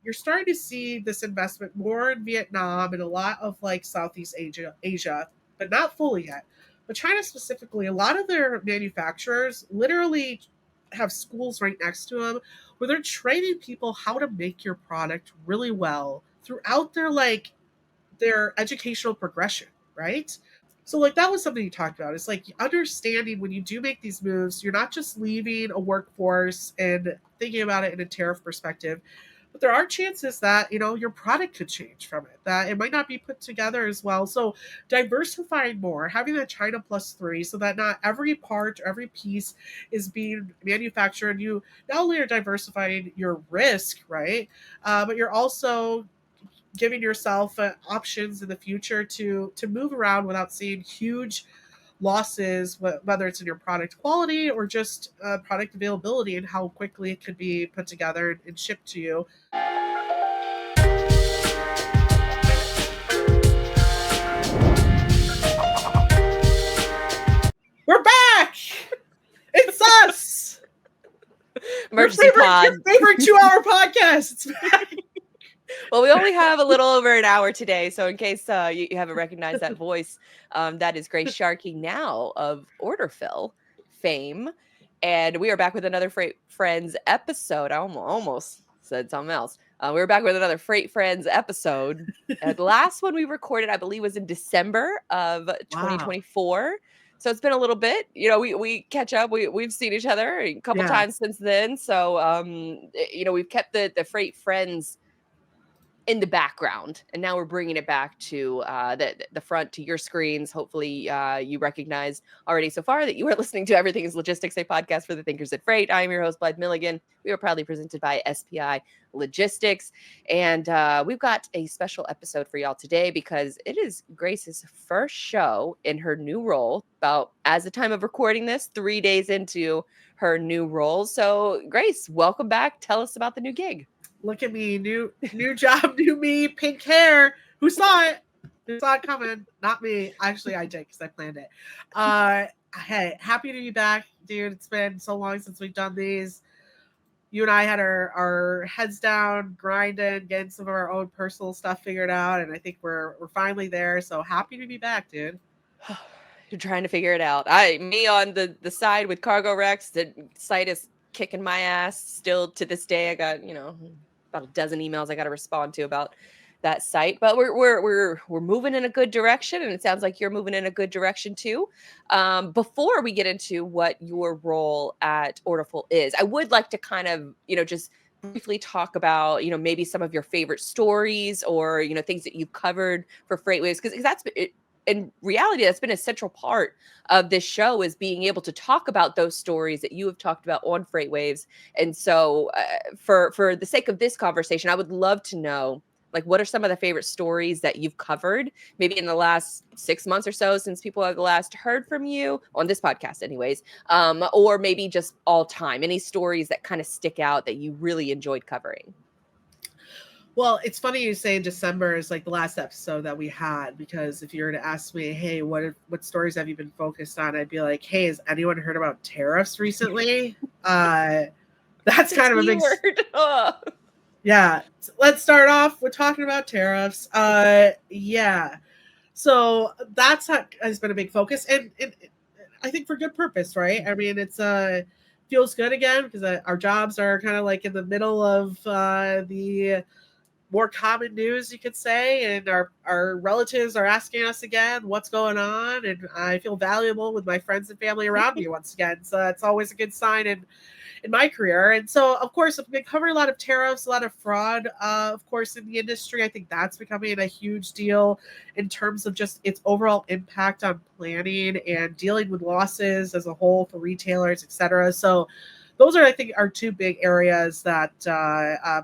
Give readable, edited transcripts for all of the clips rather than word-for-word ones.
you're starting to see this investment more in Vietnam and a lot of like Southeast Asia, but not fully yet. But China specifically, a lot of their manufacturers literally have schools right next to them where they're training people how to make your product really well throughout their educational progression, right? So like that was something you talked about. It's like understanding when you do make these moves, you're not just leaving a workforce and thinking about it in a tariff perspective, but there are chances that, your product could change from it, that it might not be put together as well. So diversifying more, having that China plus three so that not every part or every piece is being manufactured. You not only are diversifying your risk, right? But you're also giving yourself options in the future to move around without seeing huge losses, whether it's in your product quality or just product availability and how quickly it could be put together and shipped to you. We're back. It's us. Emergency pod. Your favorite 2-hour podcast. It's back. Well, we only have a little over an hour today, so in case you haven't recognized that voice, that is Grace Sharkey now of Orderful fame, and we are back with another Freight Friends episode. I almost said something else. We're back with another Freight Friends episode. The last one we recorded, I believe, was in December of 2024. Wow. So it's been a little bit, we catch up. We've seen each other a couple times since then. So, we've kept the Freight Friends in the background, and now we're bringing it back to the front, to your screens. Hopefully you recognized already so far that you are listening to Everything is Logistics, a podcast for the thinkers at Freight. I am your host, Blythe Milligan. We are proudly presented by SPI Logistics, and we've got a special episode for y'all today because it is Grace's first show in her new role, about, as the time of recording this, 3 days into her new role. So Grace, welcome back. Tell us about the new gig. Look at me, new job, new me, pink hair. Who saw it? Who saw it coming? Not me. Actually, I did because I planned it. Hey, happy to be back, dude. It's been so long since we've done these. You and I had our heads down, grinding, getting some of our own personal stuff figured out, and I think we're finally there. So happy to be back, dude. You're trying to figure it out. Me on the side with Cargo Rex. The site is kicking my ass still to this day. I got about a dozen emails I got to respond to about that site, but we're moving in a good direction, and it sounds like you're moving in a good direction too. Before we get into what your role at Orderful is, I would like to kind of just briefly talk about maybe some of your favorite stories or things that you've covered for FreightWaves, because that's in reality, that's been a central part of this show, is being able to talk about those stories that you have talked about on FreightWaves. And so for the sake of this conversation, I would love to know, like, what are some of the favorite stories that you've covered, maybe in the last 6 months or so since people have last heard from you on this podcast anyways, or maybe just all time, any stories that kind of stick out that you really enjoyed covering? Well, it's funny you say December is like the last episode that we had, because if you were to ask me, hey, what stories have you been focused on? I'd be like, hey, has anyone heard about tariffs recently? That's kind of a big word. Yeah. Let's start off with talking about tariffs. Yeah. So that's has been a big focus, and I think for good purpose, right? I mean, it's feels good again because our jobs are kind of like in the middle of the more common news, you could say, and our relatives are asking us again what's going on, and I feel valuable with my friends and family around me once again. So it's always a good sign in my career. And so, of course, I've been covering a lot of tariffs, a lot of fraud, of course, in the industry. I think that's becoming a huge deal in terms of just its overall impact on planning and dealing with losses as a whole for retailers, et cetera. So those are, I think, are two big areas that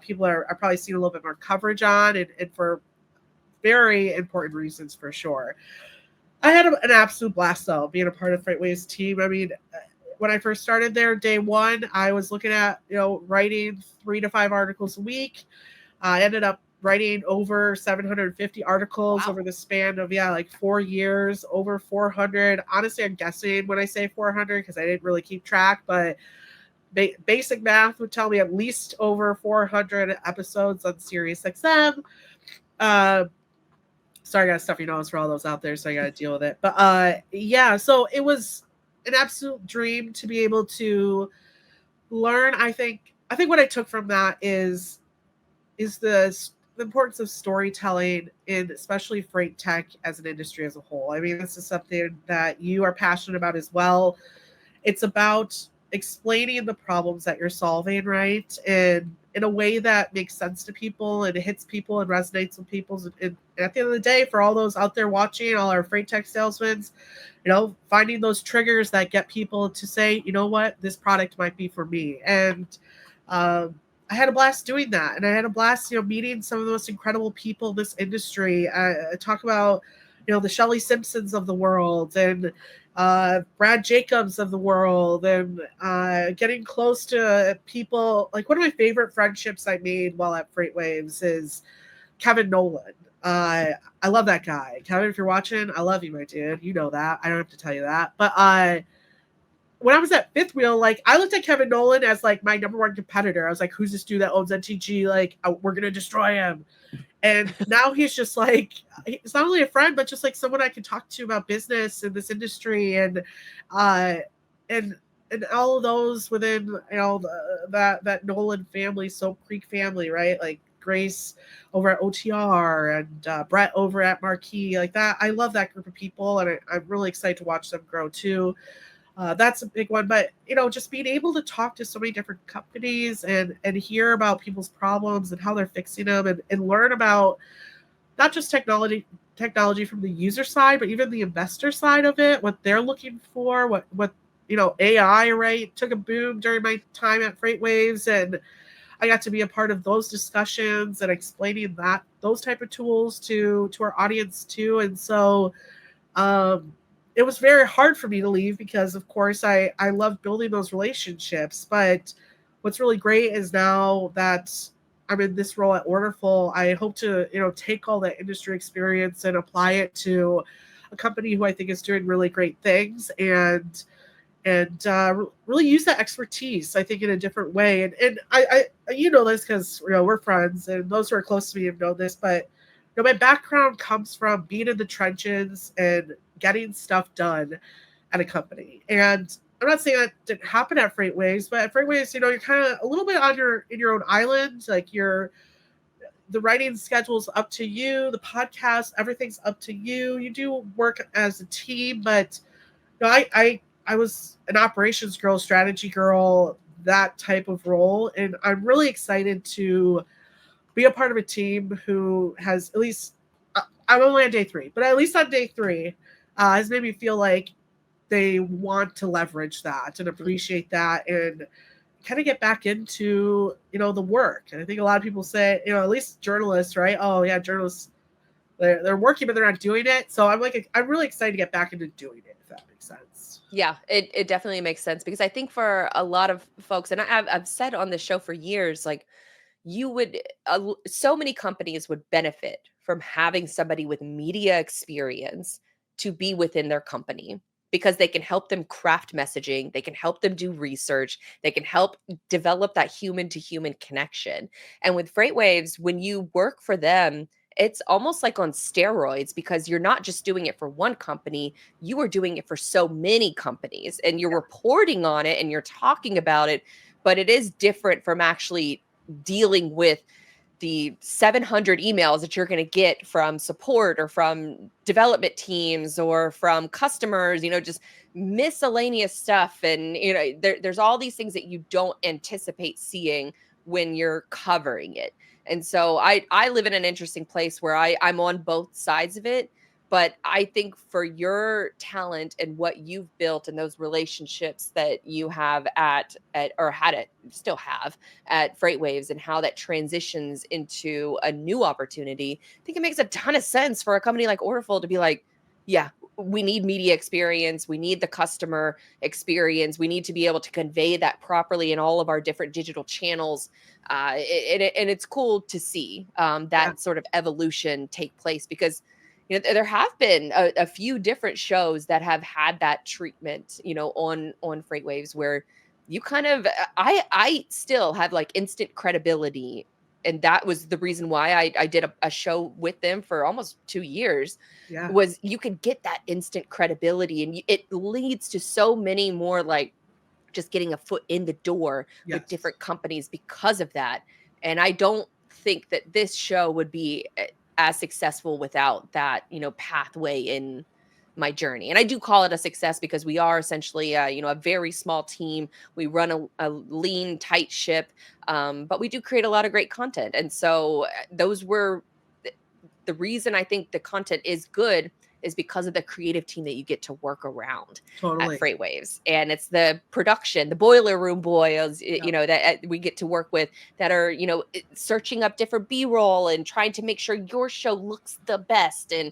people are probably seeing a little bit more coverage on, and for very important reasons, for sure. I had an absolute blast, though, being a part of FreightWaves team. I mean, when I first started there, day one, I was looking at, writing 3 to 5 articles a week. I ended up writing over 750 articles over the span of, like 4 years, over 400. Honestly, I'm guessing when I say 400 because I didn't really keep track, but basic math would tell me at least over 400 episodes on Sirius XM. Sorry, I got stuffy nose for all those out there, so I got to deal with it. But yeah, so it was an absolute dream to be able to learn. I think what I took from that is the importance of storytelling in especially freight tech as an industry as a whole. I mean, this is something that you are passionate about as well. It's about explaining the problems that you're solving, right? And in a way that makes sense to people and it hits people and resonates with people. And at the end of the day, for all those out there watching, all our freight tech salesmen, finding those triggers that get people to say, you know what, this product might be for me. And I had a blast doing that. And I had a blast, meeting some of the most incredible people in this industry. I talk about, the Shelley Simpsons of the world and Brad Jacobs of the world, and getting close to people. Like, one of my favorite friendships I made while at FreightWaves is Kevin Nolan. I love that guy. Kevin, if you're watching, I love you, my dude. You know that. I don't have to tell you that. But when I was at Fifth Wheel, like, I looked at Kevin Nolan as like my number one competitor. I was like, who's this dude that owns NTG? Like, we're gonna destroy him. And now he's just like, he's not only a friend, but just like someone I can talk to about business in this industry, and and all of those within that Nolan family, Soap Creek family, right? Like Grace over at OTR and Brett over at Marquee, like that. I love that group of people, and I'm really excited to watch them grow too. That's a big one. But, just being able to talk to so many different companies and hear about people's problems and how they're fixing them, and learn about not just technology from the user side, but even the investor side of it, what they're looking for, what AI, right, took a boom during my time at FreightWaves, and I got to be a part of those discussions and explaining those type of tools to our audience too. And so it was very hard for me to leave because, of course, I love building those relationships. But what's really great is now that I'm in this role at Orderful, I hope to, take all that industry experience and apply it to a company who I think is doing really great things, and really use that expertise, I think, in a different way. And I this because we're friends, and those who are close to me have known this, but my background comes from being in the trenches and getting stuff done at a company. And I'm not saying that didn't happen at FreightWaves, but at FreightWaves, you're kind of a little bit in your own island. Like, the writing schedule's up to you, the podcast, everything's up to you. You do work as a team, but I was an operations girl, strategy girl, that type of role. And I'm really excited to be a part of a team who has, at least, I'm only on day 3, but at least on day 3, has made me feel like they want to leverage that and appreciate that and kind of get back into, the work. And I think a lot of people say, at least journalists, right? Oh yeah, journalists, they're working, but they're not doing it. So I'm really excited to get back into doing it, if that makes sense. Yeah, it definitely makes sense, because I think for a lot of folks, and I've said on the show for years, like, so many companies would benefit from having somebody with media experience to be within their company, because they can help them craft messaging, they can help them do research, they can help develop that human to human connection. And with FreightWaves, when you work for them, it's almost like on steroids, because you're not just doing it for one company, you are doing it for so many companies, and you're reporting on it and you're talking about it. But it is different from actually dealing with the 700 emails that you're going to get from support or from development teams or from customers, just miscellaneous stuff. And, there's all these things that you don't anticipate seeing when you're covering it. And so I live in an interesting place where I'm on both sides of it. But I think for your talent and what you've built and those relationships that you have still have at FreightWaves, and how that transitions into a new opportunity, I think it makes a ton of sense for a company like Orderful to be like, yeah, we need media experience. We need the customer experience. We need to be able to convey that properly in all of our different digital channels. And it's cool to see that sort of evolution take place, because there have been a few different shows that have had that treatment, on FreightWaves, where you kind of, I still have like instant credibility. And that was the reason why I did a show with them for almost 2 years, Yeah. was you could get that instant credibility, and it leads to so many more, like, just getting a foot in the door with Yes. different companies because of that. And I don't think that this show would be as successful without that, pathway in my journey. And I do call it a success because we are essentially, a very small team. We run a lean, tight ship, but we do create a lot of great content. And so those were the reason I think the content is good is because of the creative team that you get to work around at Totally. FreightWaves. And it's the production, the boiler room boys, Yep. that we get to work with, that are, searching up different B-roll and trying to make sure your show looks the best. And,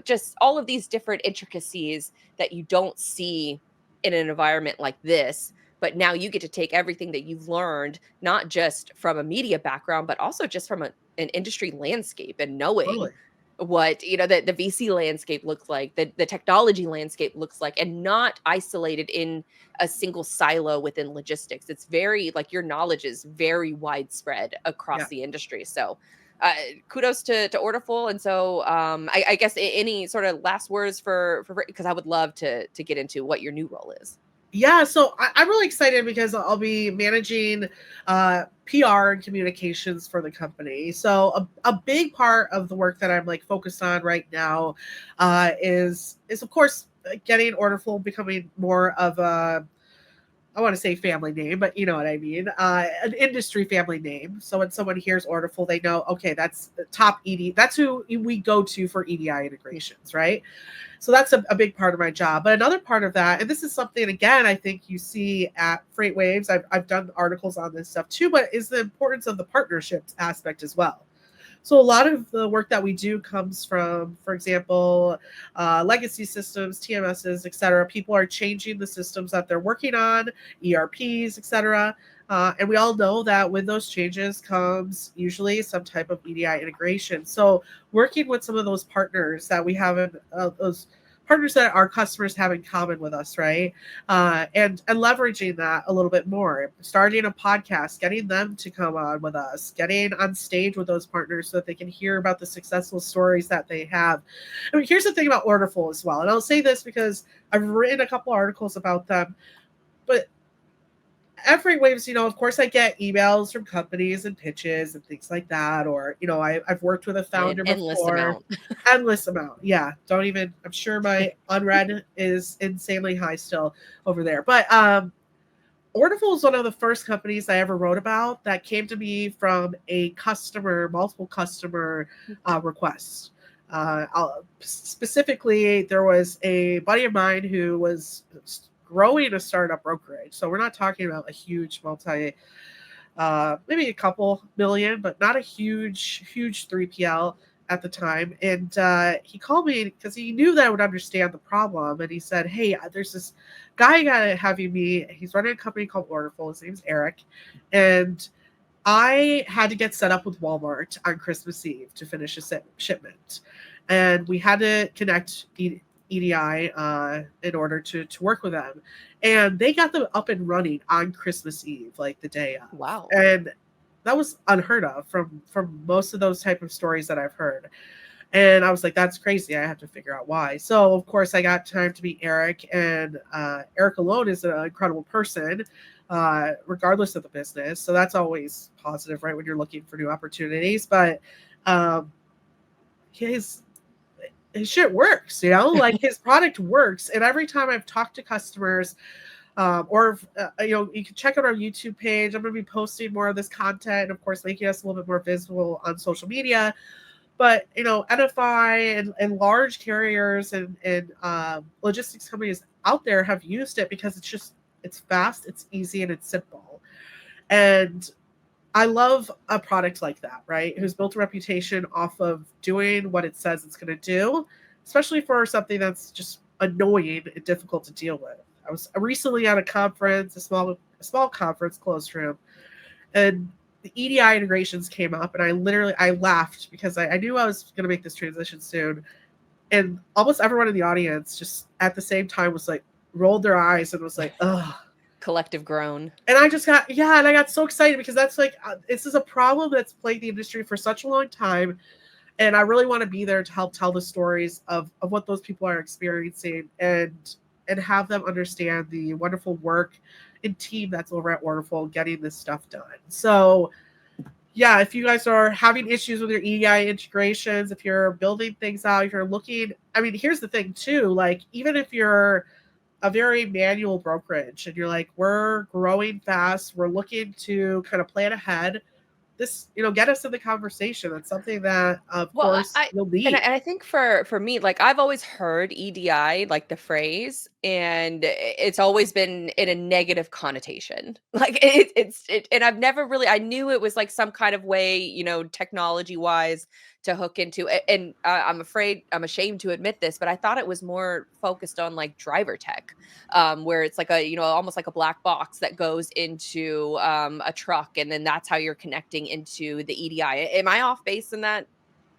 just all of these different intricacies that you don't see in an environment like this. But now you get to take everything that you've learned, not just from a media background, but also just from an industry landscape, and knowing Totally. what the VC landscape looks like, the technology landscape looks like, and not isolated in a single silo within logistics. It's very, like, your knowledge is very widespread across Yeah. the industry. So kudos to Orderful. And so I guess any sort of last words for, because I would love to get into what your new role is. Yeah, so I'm really excited because I'll be managing PR and communications for the company. So a big part of the work that I'm like focused on right now is of course getting Orderful becoming more of a, I want to say family name, but you know what I mean, an industry family name. So when someone hears Orderful, they know, okay, that's the top ED. That's who we go to for EDI integrations, right? So that's a big part of my job. But another part of that, and this is something, again, I think you see at FreightWaves, I've done articles on this stuff too, but is the importance of the partnerships aspect as well. So a lot of the work that we do comes from, for example, legacy systems, TMSs, et cetera. People are changing the systems that they're working on, ERPs, et cetera. And we all know that with those changes comes usually some type of EDI integration. So working with some of those partners that we have, in those partners that our customers have in common with us, right? And leveraging that a little bit more, starting a podcast, getting them to come on with us, getting on stage with those partners so that they can hear about the successful stories that they have. I mean, here's the thing about Orderful as well, and I'll say this because I've written a couple articles about them, but at FreightWaves, of course, I get emails from companies and pitches and things like that. Or, I've worked with a An founder endless before. amount. Endless amount. Yeah. Don't even, I'm sure my unread is insanely high still over there. But Orderful is one of the first companies I ever wrote about that came to me from a customer, multiple customer requests. Specifically, there was a buddy of mine who was growing a startup brokerage. So we're not talking about a huge maybe a couple million, but not a huge 3PL at the time. And he called me because he knew that I would understand the problem. And he said, hey, there's this guy I gotta have you meet. He's running a company called Orderful. His name's Eric. And I had to get set up with Walmart on Christmas Eve to finish a shipment. And we had to connect EDI in order to work with them. And they got them up and running on Christmas Eve, like the day of. Wow. And that was unheard of from most of those type of stories that I've heard. And I was like, that's crazy. I have to figure out why. So, of course, I got time to meet Eric. And Eric alone is an incredible person, regardless of the business. So that's always positive, right, when you're looking for new opportunities. But his shit works, like his product works. And every time I've talked to customers, or you can check out our YouTube page. I'm going to be posting more of this content, and of course making us a little bit more visible on social media. But NFI and large carriers and logistics companies out there have used it because it's fast, it's easy, and it's simple. And I love a product like that, right? Who's built a reputation off of doing what it says it's going to do, especially for something that's just annoying and difficult to deal with. I was recently at a conference, a small conference, closed room, and the EDI integrations came up, and I laughed because I knew I was going to make this transition soon. And almost everyone in the audience just at the same time was like, rolled their eyes and was like, ugh. collective groan. And I just got, yeah, and I got so excited because that's like, this is a problem that's plagued the industry for such a long time. And I really want to be there to help tell the stories of what those people are experiencing and have them understand the wonderful work and team that's over at Orderful getting this stuff done. So yeah, if you guys are having issues with your EDI integrations, if you're building things out, if you're looking, I mean, here's the thing too, like even if you're a very manual brokerage and you're like, we're growing fast, we're looking to kind of plan ahead, this, get us in the conversation. That's something that of Well, course you'll need. and I think for me, like I've always heard EDI, like the phrase, and it's always been in a negative connotation. Like and I've never really, I knew it was like some kind of way, technology wise to hook into it. And I'm ashamed to admit this, but I thought it was more focused on like driver tech, where it's like a, almost like a black box that goes into a truck, and then that's how you're connecting into the EDI. Am I off base in that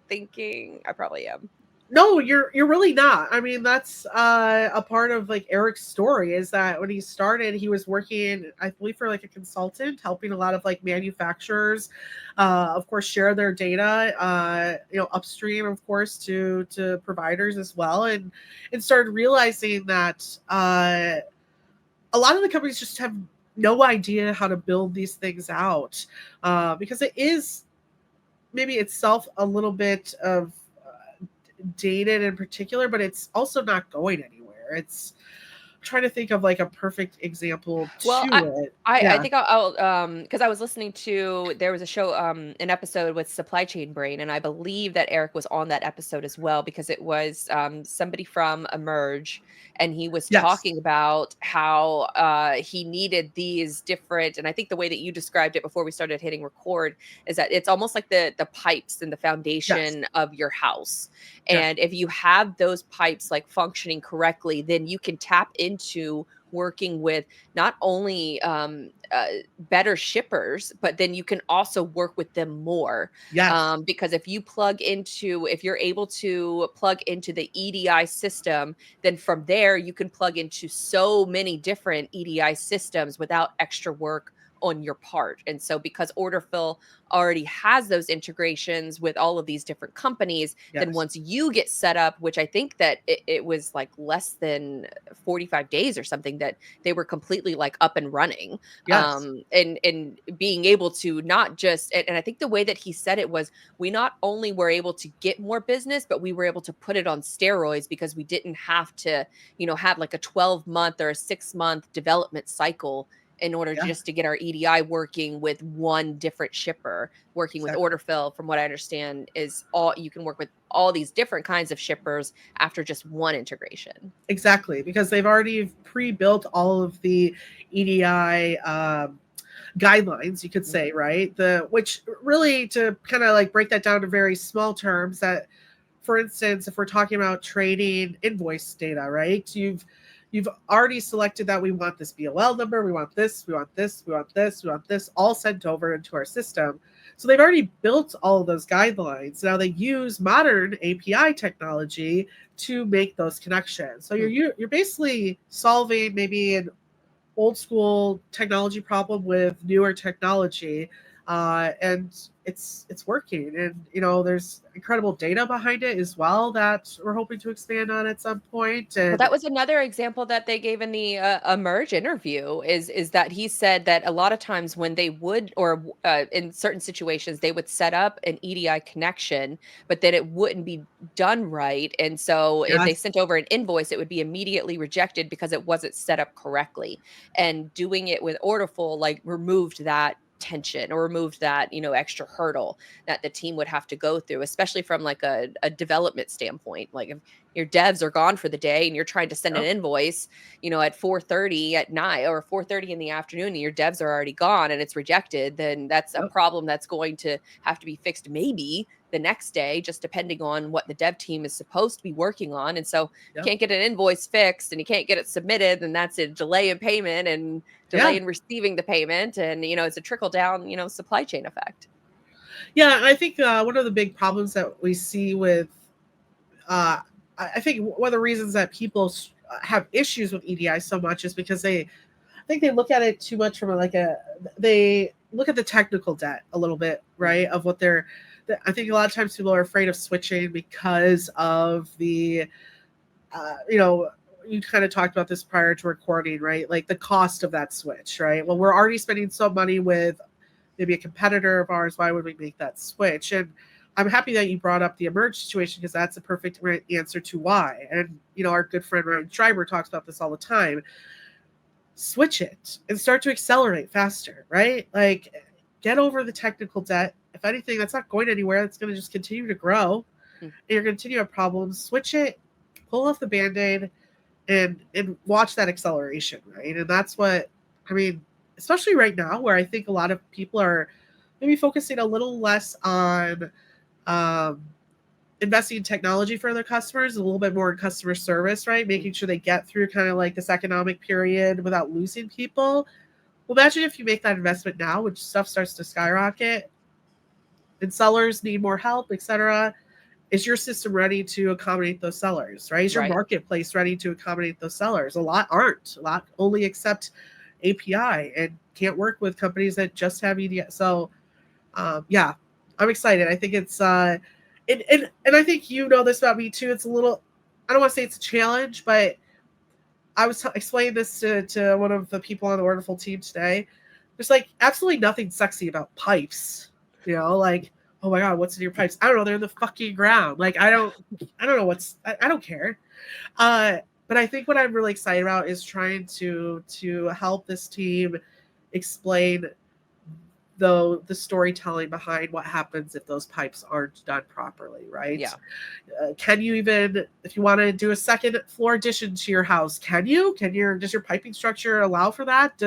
thinking? I probably am. No, you're really not. I mean, that's a part of like Eric's story is that when he started, he was working, I believe, for like a consultant, helping a lot of like manufacturers, of course, share their data, upstream, of course, to providers as well, and started realizing that a lot of the companies just have no idea how to build these things out, because it is maybe itself a little bit of dated in particular, but it's also not going anywhere. It's I'm trying to think of like a perfect example Well, to it. I Yeah. think I'll because I was listening to, there was a show, an episode with Supply Chain Brain, and I believe that Eric was on that episode as well, because it was somebody from Emerge, and he was Yes. talking about how he needed these different, and I think the way that you described it before we started hitting record is that it's almost like the pipes and the Yes. foundation of your house. Yeah. And if you have those pipes like functioning correctly, then you can tap into working with not only better shippers, but then you can also work with them more. Yes. Because if you're able to plug into the EDI system, then from there you can plug into so many different EDI systems without extra work on your part. And so because Orderful already has those integrations with all of these different companies, then Yes. once you get set up, which I think that it was like less than 45 days or something that they were completely like up and running, Yes. and being able to not just, and I think the way that he said it was, we not only were able to get more business, but we were able to put it on steroids because we didn't have to, have like a 12-month or a 6-month development cycle in order Yeah. just to get our EDI working with one different shipper. Working with Exactly. Orderfill, from what I understand, is all you can work with all these different kinds of shippers after just one integration. Exactly. Because they've already pre-built all of the EDI guidelines, you could say, Mhm. right? The which really to kind of like break that down to very small terms that for instance, if we're talking about trading invoice data, right? You've already selected that we want this BOL number, we want this, we want this, we want this, we want this, all sent over into our system. So they've already built all of those guidelines. Now they use modern API technology to make those connections. So you're basically solving maybe an old school technology problem with newer technology, and it's working. And there's incredible data behind it as well that we're hoping to expand on at some point. Well, And that was another example that they gave in the Emerge interview, is that he said that a lot of times when they would, or in certain situations, they would set up an EDI connection, but then it wouldn't be done right. And so if they yes, sent over an invoice, it would be immediately rejected because it wasn't set up correctly. And doing it with Orderful like removed that tension, or removed that extra hurdle that the team would have to go through, especially from like a development standpoint. Like if your devs are gone for the day and you're trying to send an yep, invoice, at 4:30 at night or 4:30 in the afternoon, and your devs are already gone and it's rejected, then that's a yep, problem that's going to have to be fixed maybe the next day, just depending on what the dev team is supposed to be working on. And so yep, can't get an invoice fixed and you can't get it submitted, then that's a delay in payment and delay yeah, in receiving the payment. And, it's a trickle down, supply chain effect. yeah. And I think one of the big problems that we see with uh, I think one of the reasons that people have issues with EDI so much is because think they look at it too much from they look at the technical debt a little bit, right? Of what they're, I think a lot of times people are afraid of switching because of the, you kind of talked about this prior to recording, right? Like the cost of that switch, right? Well, we're already spending some money with maybe a competitor of ours. Why would we make that switch? And I'm happy that you brought up the emerge situation, because that's a perfect answer to why. And, our good friend Ryan Schreiber talks about this all the time. Switch it and start to accelerate faster, right? Like, get over the technical debt. If anything, that's not going anywhere. It's going to just continue to grow. And you're going to continue to have problems. Switch it, pull off the Band-Aid, and watch that acceleration, right? And that's what, especially right now, where I think a lot of people are maybe focusing a little less on investing in technology for their customers, a little bit more in customer service, right? Making sure they get through kind of like this economic period without losing people. Well, imagine if you make that investment now, which stuff starts to skyrocket, and sellers need more help, etc. Is your system ready to accommodate those sellers, right? Is your marketplace ready to accommodate those sellers? A lot aren't. A lot only accept API and can't work with companies that just have EDI. So, yeah, I'm excited. I think it's, and I think this about me too. It's a little, I don't want to say it's a challenge, but I was explaining this to one of the people on the Orderful team today. There's like absolutely nothing sexy about pipes, like, oh my God, what's in your pipes? I don't know. They're in the fucking ground. Like, I don't know I don't care. But I think what I'm really excited about is trying to help this team explain the storytelling behind what happens if those pipes aren't done properly, right? Yeah. Can you even, if you want to do a second floor addition to your house, does your piping structure allow for that?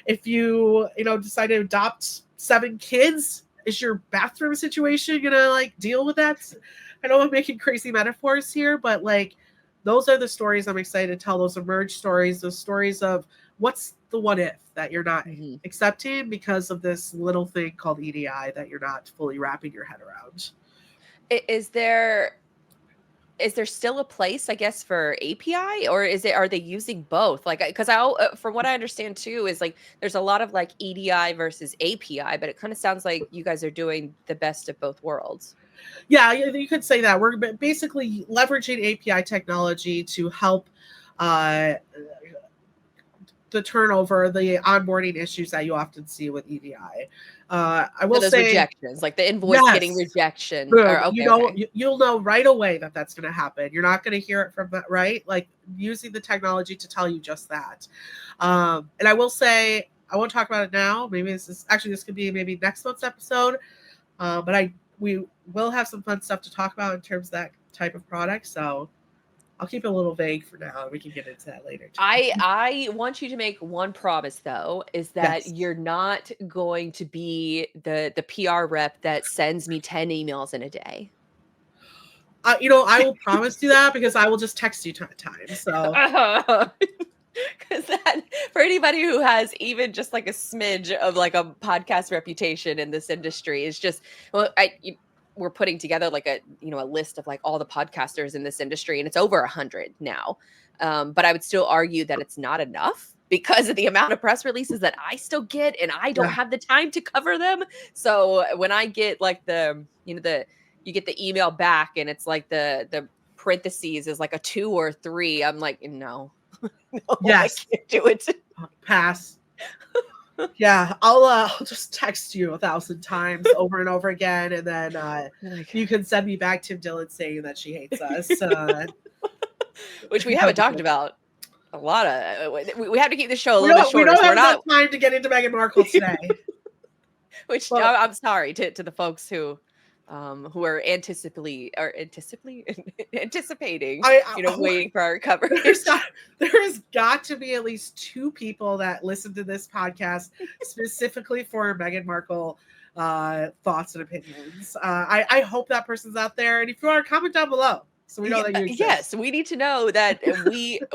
If you decide to adopt 7 kids, is your bathroom situation gonna like deal with that? I know I'm making crazy metaphors here, but like, those are the stories I'm excited to tell. Those emerge stories, those stories of what's the what if that you're not accepting because of this little thing called EDI that you're not fully wrapping your head around. Is there still a place, I guess, for API, or are they using both? Like, because from what I understand too, is like there's a lot of like EDI versus API, but it kind of sounds like you guys are doing the best of both worlds. Yeah, you could say that. We're basically leveraging API technology to help the turnover, the onboarding issues that you often see with EDI. I will those say rejections, like the invoice getting rejection. Boom. Or, okay, you'll know right away that that's going to happen. You're not going to hear it from that, right? Like using the technology to tell you just that. And I will say, I won't talk about it now. Maybe this could be maybe next month's episode. But we will have some fun stuff to talk about in terms of that type of product. So I'll keep it a little vague for now. We can get into that later too. I want you to make one promise though, is that you're not going to be the PR rep that sends me 10 emails in a day. I will promise you that, because I will just text you times. So because that, for anybody who has even just like a smidge of like a podcast reputation in this industry, is just, well, we're putting together like a list of like all the podcasters in this industry, and it's over 100 now. But I would still argue that it's not enough because of the amount of press releases that I still get, and I don't have the time to cover them. So when I get like you get the email back and it's like the parentheses is like a 2 or 3, I'm like, no. No, yes, I can't do it. Pass. Yeah, I'll just text you 1,000 times over and over again, and then you can send me back Tim Dillon saying that she hates us, which we haven't talked about a lot of. We have to keep the show a little bit shorter. We don't have enough time to get into Meghan Markle today. Which I'm sorry to the folks who are anticipating, waiting for our coverage. There's got to be at least 2 people that listen to this podcast specifically for Meghan Markle thoughts and opinions. I hope that person's out there, and if you are, comment down below so we know that you exist. Yes, we need to know that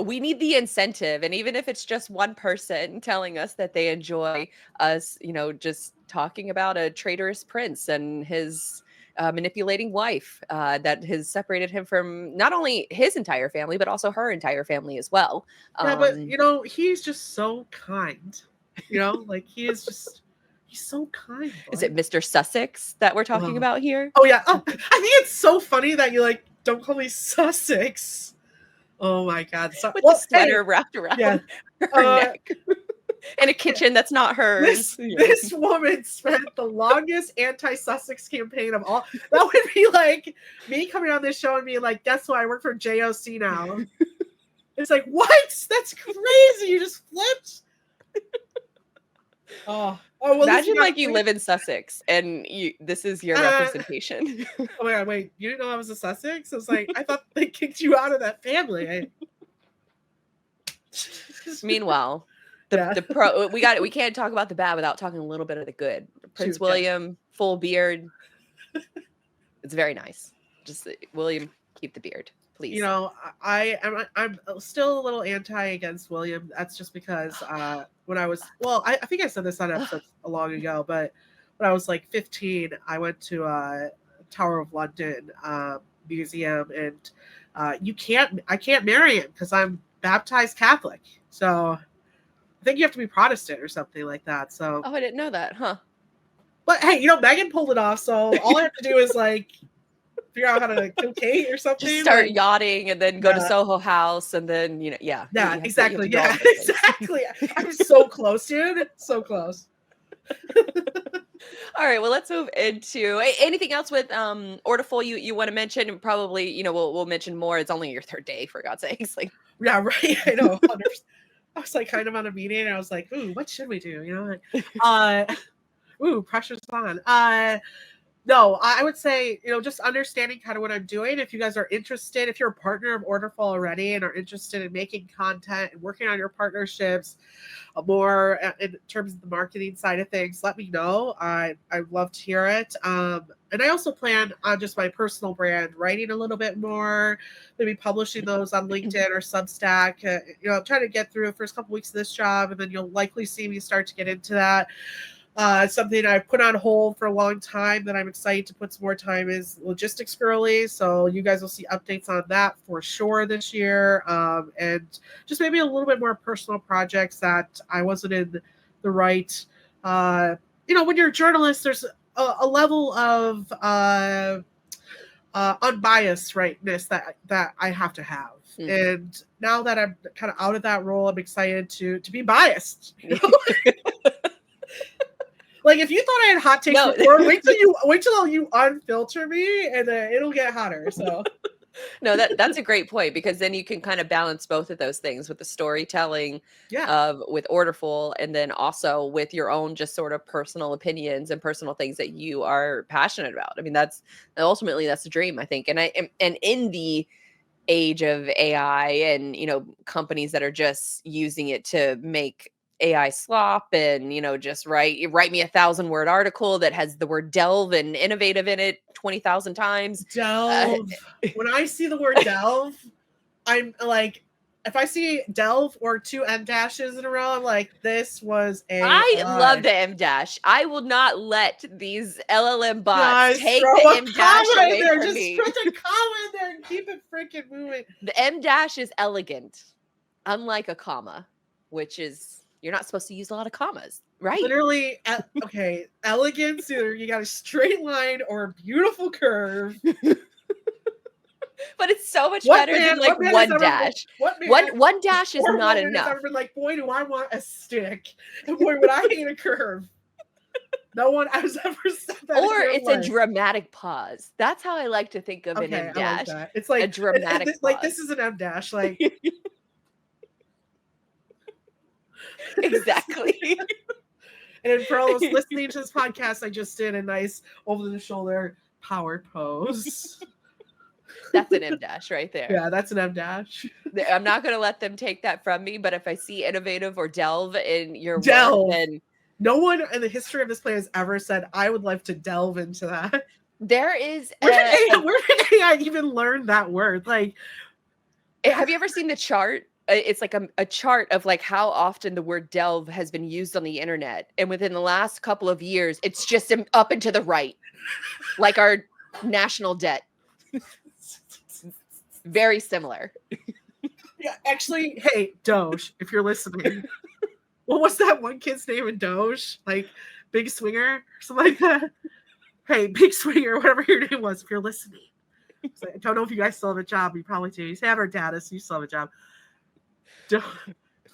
we need the incentive, and even if it's just one person telling us that they enjoy us, just talking about a traitorous prince and his manipulating wife that has separated him from not only his entire family, but also her entire family as well. Yeah, but he's just so kind. Like he's so kind. Is Blythe. it Mr. Sussex that we're talking about here? Oh yeah. Oh, I think it's so funny that you like don't call me Sussex. Oh my God. With the sweater wrapped around her neck. In a kitchen that's not hers. This woman spent the longest anti-Sussex campaign of all. That would be like me coming on this show and being like, guess what? I work for JOC now. It's like, what? That's crazy. You just flipped. Well, imagine like you live in Sussex and this is your representation. Oh my God, wait, you didn't know I was a Sussex? I was like, I thought they kicked you out of that family. Meanwhile, we can't talk about the bad without talking a little bit of the good. Prince William, full beard. It's very nice. Just William, keep the beard, please. I'm still a little anti against William. That's just because when I was I think I said this on episode long ago, but when I was like 15, I went to Tower of London museum, and I can't marry him because I'm baptized Catholic. So I think you have to be Protestant or something like that. So I didn't know that, huh? But hey, Megan pulled it off. So all I have to do is like figure out how to kill Kate or something. Just start yachting and then go to Soho House and then Yeah, exactly. Exactly. I'm so close, dude. So close. All right, well, let's move into anything else with Orderful you want to mention. Probably, we'll mention more. It's only your third day, for God's sakes. Like, yeah, right. I know. I was like kind of on a meeting, and I was like, "Ooh, what should we do?" Ooh, pressure's on. No, I would say, just understanding kind of what I'm doing. If you guys are interested, if you're a partner of Orderful already and are interested in making content and working on your partnerships more in terms of the marketing side of things, let me know. I'd love to hear it. And I also plan on just my personal brand, writing a little bit more, maybe publishing those on LinkedIn or Substack. I'm trying to get through the first couple weeks of this job, and then you'll likely see me start to get into that. Something I put on hold for a long time that I'm excited to put some more time is Logistics Girly. So you guys will see updates on that for sure this year. And just maybe a little bit more personal projects that I wasn't in the right, when you're a journalist, there's a level of unbiased rightness that I have to have. Mm-hmm. And now that I'm kind of out of that role, I'm excited to be biased. Like, if you thought I had hot takes before, wait till you unfilter me, and it'll get hotter. So, no, that's a great point, because then you can kind of balance both of those things with the storytelling with Orderful, and then also with your own just sort of personal opinions and personal things that you are passionate about. I mean, that's ultimately the dream, I think. And in the age of AI and companies that are just using it to make AI slop and just write me 1,000-word article that has the word delve and innovative in it 20,000 times. Delve. When I see the word delve, I'm like, if I see delve or 2 M dashes in a row, I'm like, this was AI. I love the M dash. I will not let these LLM bots take the M dash away from me. Just put a comma in there and keep it freaking moving. The M dash is elegant, unlike a comma, which is, you're not supposed to use a lot of commas, right? Literally, okay, elegance, either you got a straight line or a beautiful curve. But it's so much better than like one dash. One dash is not enough. I've been like, boy, do I want a stick. And boy, would I hate a curve. No one has ever said that. Or it's a dramatic pause. That's how I like to think of an M dash. Like it's like a dramatic pause. Like, this is an M dash. Like, exactly. And for all those listening to this podcast, I just did a nice over the shoulder power pose. That's an M dash right there. Yeah, that's an M dash. I'm not going to let them take that from me, but if I see innovative or delve in your work, then no one in the history of this play has ever said, I would like to delve into that. There is where did AI even learn that word? Like, have you ever seen the chart? It's like a chart of like how often the word delve has been used on the internet. And within the last couple of years, it's just up and to the right. Like our national debt. Very similar. Yeah, actually, hey, Doge, if you're listening, what was that one kid's name in Doge? Like Big Swinger or something like that? Hey, Big Swinger, whatever your name was, if you're listening. So I don't know if you guys still have a job. You probably do. You have our data, so you still have a job. Don't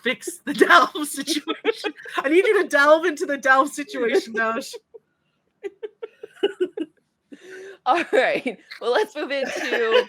fix the delve situation. I need you to delve into the delve situation, Doge. All right. Well, let's move into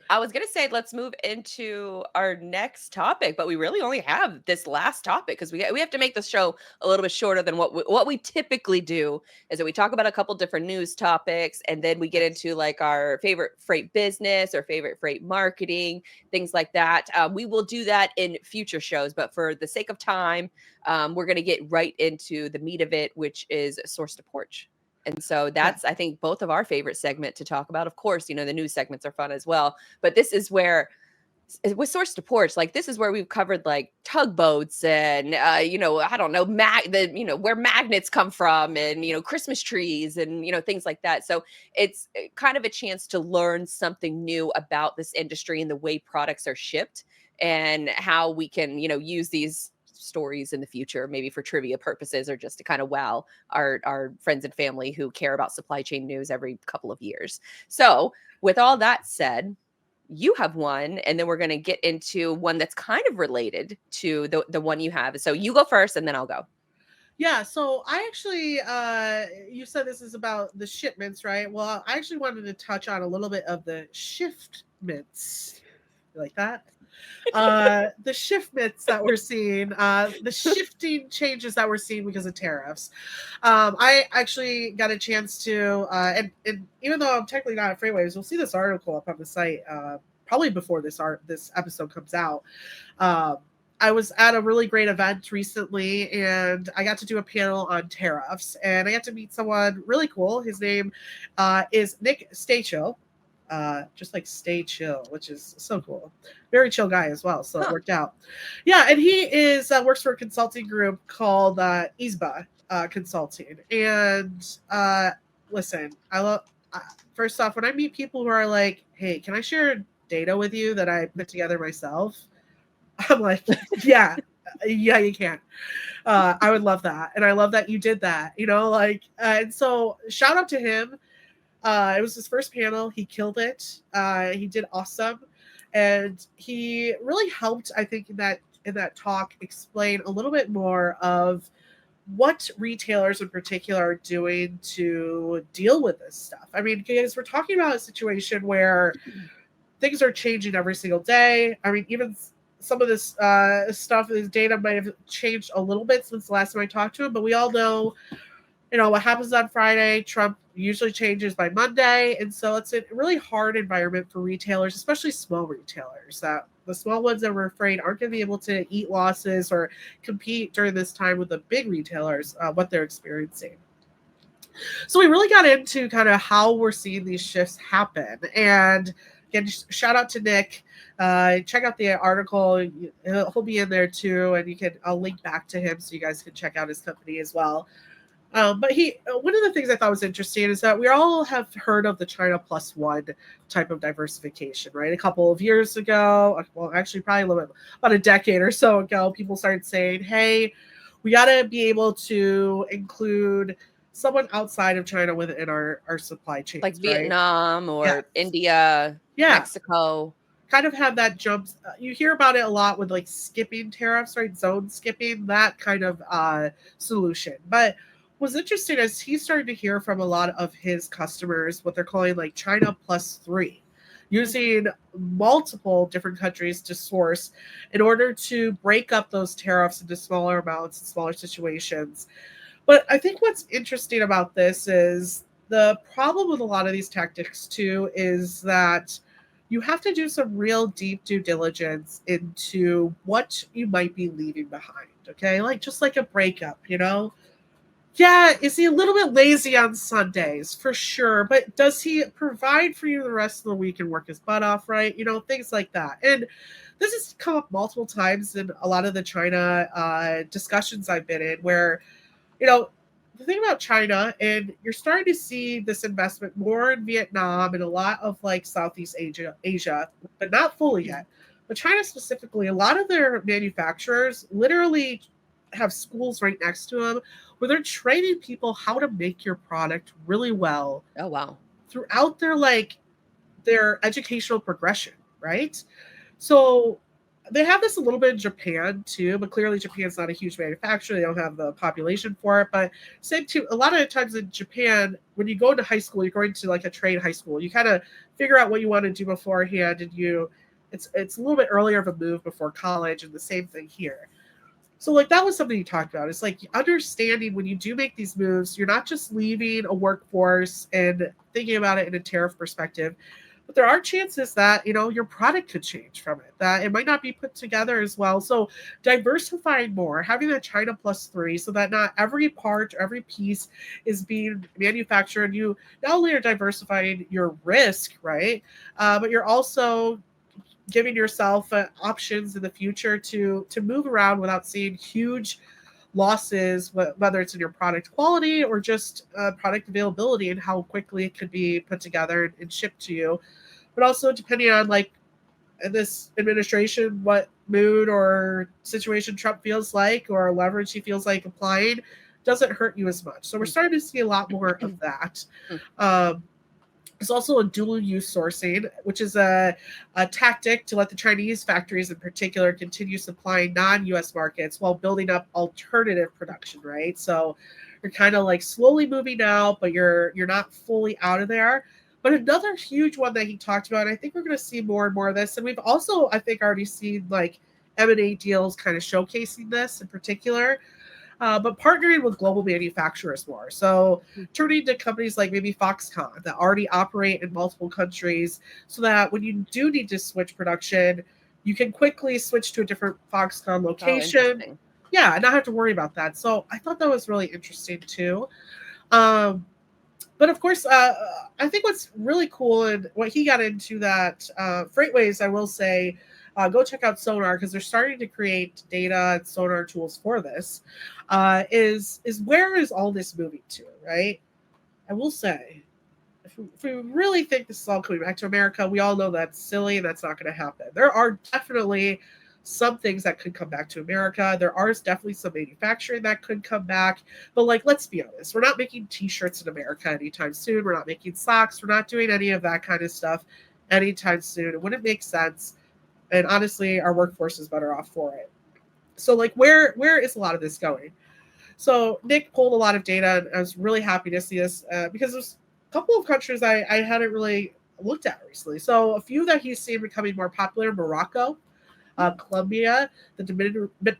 I was going to say let's move into our next topic, but we really only have this last topic because we have to make the show a little bit shorter than what we typically do. Is that we talk about a couple different news topics and then we get into like our favorite freight business or favorite freight marketing, things like that. We will do that in future shows, but for the sake of time, we're going to get right into the meat of it, which is source to porch. And so that's, I think, both of our favorite segment to talk about. Of course, the news segments are fun as well. But this is where, with source to porch, like this is where we've covered like tugboats and, I don't know, where magnets come from and, Christmas trees and, things like that. So it's kind of a chance to learn something new about this industry and the way products are shipped and how we can, use these stories in the future, maybe for trivia purposes or just to kind of wow our friends and family who care about supply chain news every couple of years. So with all that said, you have one, and then we're going to get into one that's kind of related to the one you have. So you go first and then I'll go. Yeah, so I actually, you said this is about the shipments, right? Well, I actually wanted to touch on a little bit of the shiftments. You like that? The shipments that we're seeing, the shifting changes that we're seeing because of tariffs. I actually got a chance to, and even though I'm technically not at FreightWaves, we'll see this article up on the site probably before this episode comes out. I was at a really great event recently, and I got to do a panel on tariffs, and I got to meet someone really cool. His name is Nick Stachel. Just like stay chill, which is so cool. Very chill guy as well, so it worked out. Yeah, and he is works for a consulting group called ISBA Consulting. And listen, I love. First off, when I meet people who are like, "Hey, can I share data with you that I put together myself?" I'm like, "Yeah, yeah, you can." I would love that, and I love that you did that. And so shout out to him. It was his first panel. He killed it. He did awesome. And he really helped, I think, in that talk explain a little bit more of what retailers in particular are doing to deal with this stuff. I mean, because we're talking about a situation where things are changing every single day. I mean, even some of this stuff, this data might have changed a little bit since the last time I talked to him, but we all know what happens on Friday, Trump usually changes by Monday. And so it's a really hard environment for retailers, especially small retailers. The small ones that we're afraid aren't going to be able to eat losses or compete during this time with the big retailers, what they're experiencing. So we really got into kind of how we're seeing these shifts happen. And again, shout out to Nick. Check out the article. He'll be in there too. And I'll link back to him so you guys can check out his company as well. But one of the things I thought was interesting is that we all have heard of the China Plus One type of diversification, right? A couple of years ago, well, actually probably a little bit, about a decade or so ago, people started saying, hey, we got to be able to include someone outside of China within our supply chains. Like right? Vietnam or India, Mexico. Kind of have that jump. You hear about it a lot with like skipping tariffs, right? Zone skipping, that kind of solution. But what's interesting is he started to hear from a lot of his customers what they're calling like China +3, using multiple different countries to source in order to break up those tariffs into smaller amounts and smaller situations. But I think what's interesting about this is the problem with a lot of these tactics too is that you have to do some real deep due diligence into what you might be leaving behind. Okay, just like a breakup, Yeah, is he a little bit lazy on Sundays? For sure. But does he provide for you the rest of the week and work his butt off, right? Things like that. And this has come up multiple times in a lot of the China discussions I've been in where, the thing about China, and you're starting to see this investment more in Vietnam and a lot of like Southeast Asia, but not fully yet. But China specifically, a lot of their manufacturers literally have schools right next to them where they're training people how to make your product really well Oh, wow. throughout their educational progression, right? So they have this a little bit in Japan too, but clearly Japan's not a huge manufacturer. They don't have the population for it. But same too, a lot of the times in Japan, when you go into high school, you're going to like a trade high school. You kind of figure out what you want to do beforehand, and it's a little bit earlier of a move before college, and the same thing here. So like that was something you talked about. It's like understanding when you do make these moves, you're not just leaving a workforce and thinking about it in a tariff perspective, but there are chances that your product could change from it, that it might not be put together as well. So diversifying more, having a China plus three, so that not every part or every piece is being manufactured. You not only are diversifying your risk, right, but you're also giving yourself options in the future to move around without seeing huge losses, whether it's in your product quality or just product availability and how quickly it could be put together and shipped to you. But also depending on like in this administration, what mood or situation Trump feels like or leverage he feels like applying doesn't hurt you as much. So we're starting to see a lot more of that. There's also a dual use sourcing, which is a tactic to let the Chinese factories in particular continue supplying non-US markets while building up alternative production, right? So you're kind of like slowly moving out, but you're not fully out of there. But another huge one that he talked about, and I think we're going to see more and more of this, and we've also, I think, already seen like M&A deals kind of showcasing this in particular, but partnering with global manufacturers more. So turning to companies like maybe Foxconn that already operate in multiple countries so that when you do need to switch production, you can quickly switch to a different Foxconn Oh, location. interesting. Yeah, and not have to worry about that. So I thought that was really interesting too. But of course, I think what's really cool and what he got into that FreightWaves, I will say, go check out Sonar because they're starting to create data and Sonar tools for this. Is where is all this moving to, right? I will say, if we really think this is all coming back to America, we all know that's silly and that's not going to happen. There are definitely some things that could come back to America. There are definitely some manufacturing that could come back. But like, let's be honest, we're not making t-shirts in America anytime soon. We're not making socks. We're not doing any of that kind of stuff anytime soon. It wouldn't make sense. And honestly, our workforce is better off for it. So like, where is a lot of this going? So Nick pulled a lot of data, and I was really happy to see this because there's a couple of countries I hadn't really looked at recently. So a few that he's seen becoming more popular: Morocco, Colombia, the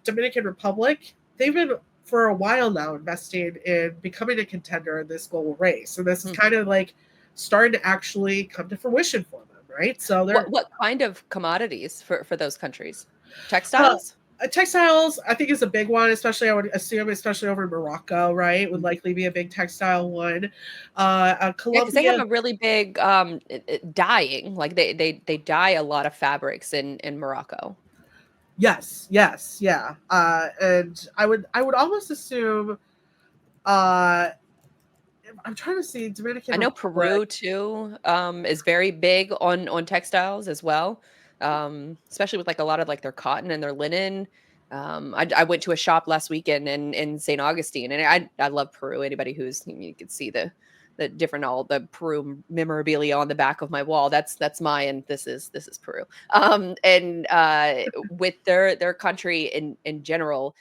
Dominican Republic. They've been for a while now investing in becoming a contender in this global race, and this is kind of like starting to actually come to fruition for them, right? So they're What kind of commodities for those countries? Textiles? Textiles, I think, is a big one, especially I would assume, especially over in Morocco, right? Would likely be a big textile one. Yeah, because they have Colombia, a really big dyeing. Like they dye a lot of fabrics in Morocco. yes, yeah. And I would almost assume. I'm trying to see Dominican I know Republic. Peru too is very big on textiles as well, especially with like a lot of like their cotton and their linen. I went to a shop last weekend in St. Augustine, and I love Peru. Anybody who's you can see the different all the Peru memorabilia on the back of my wall. That's mine. This is Peru. And with their country in general,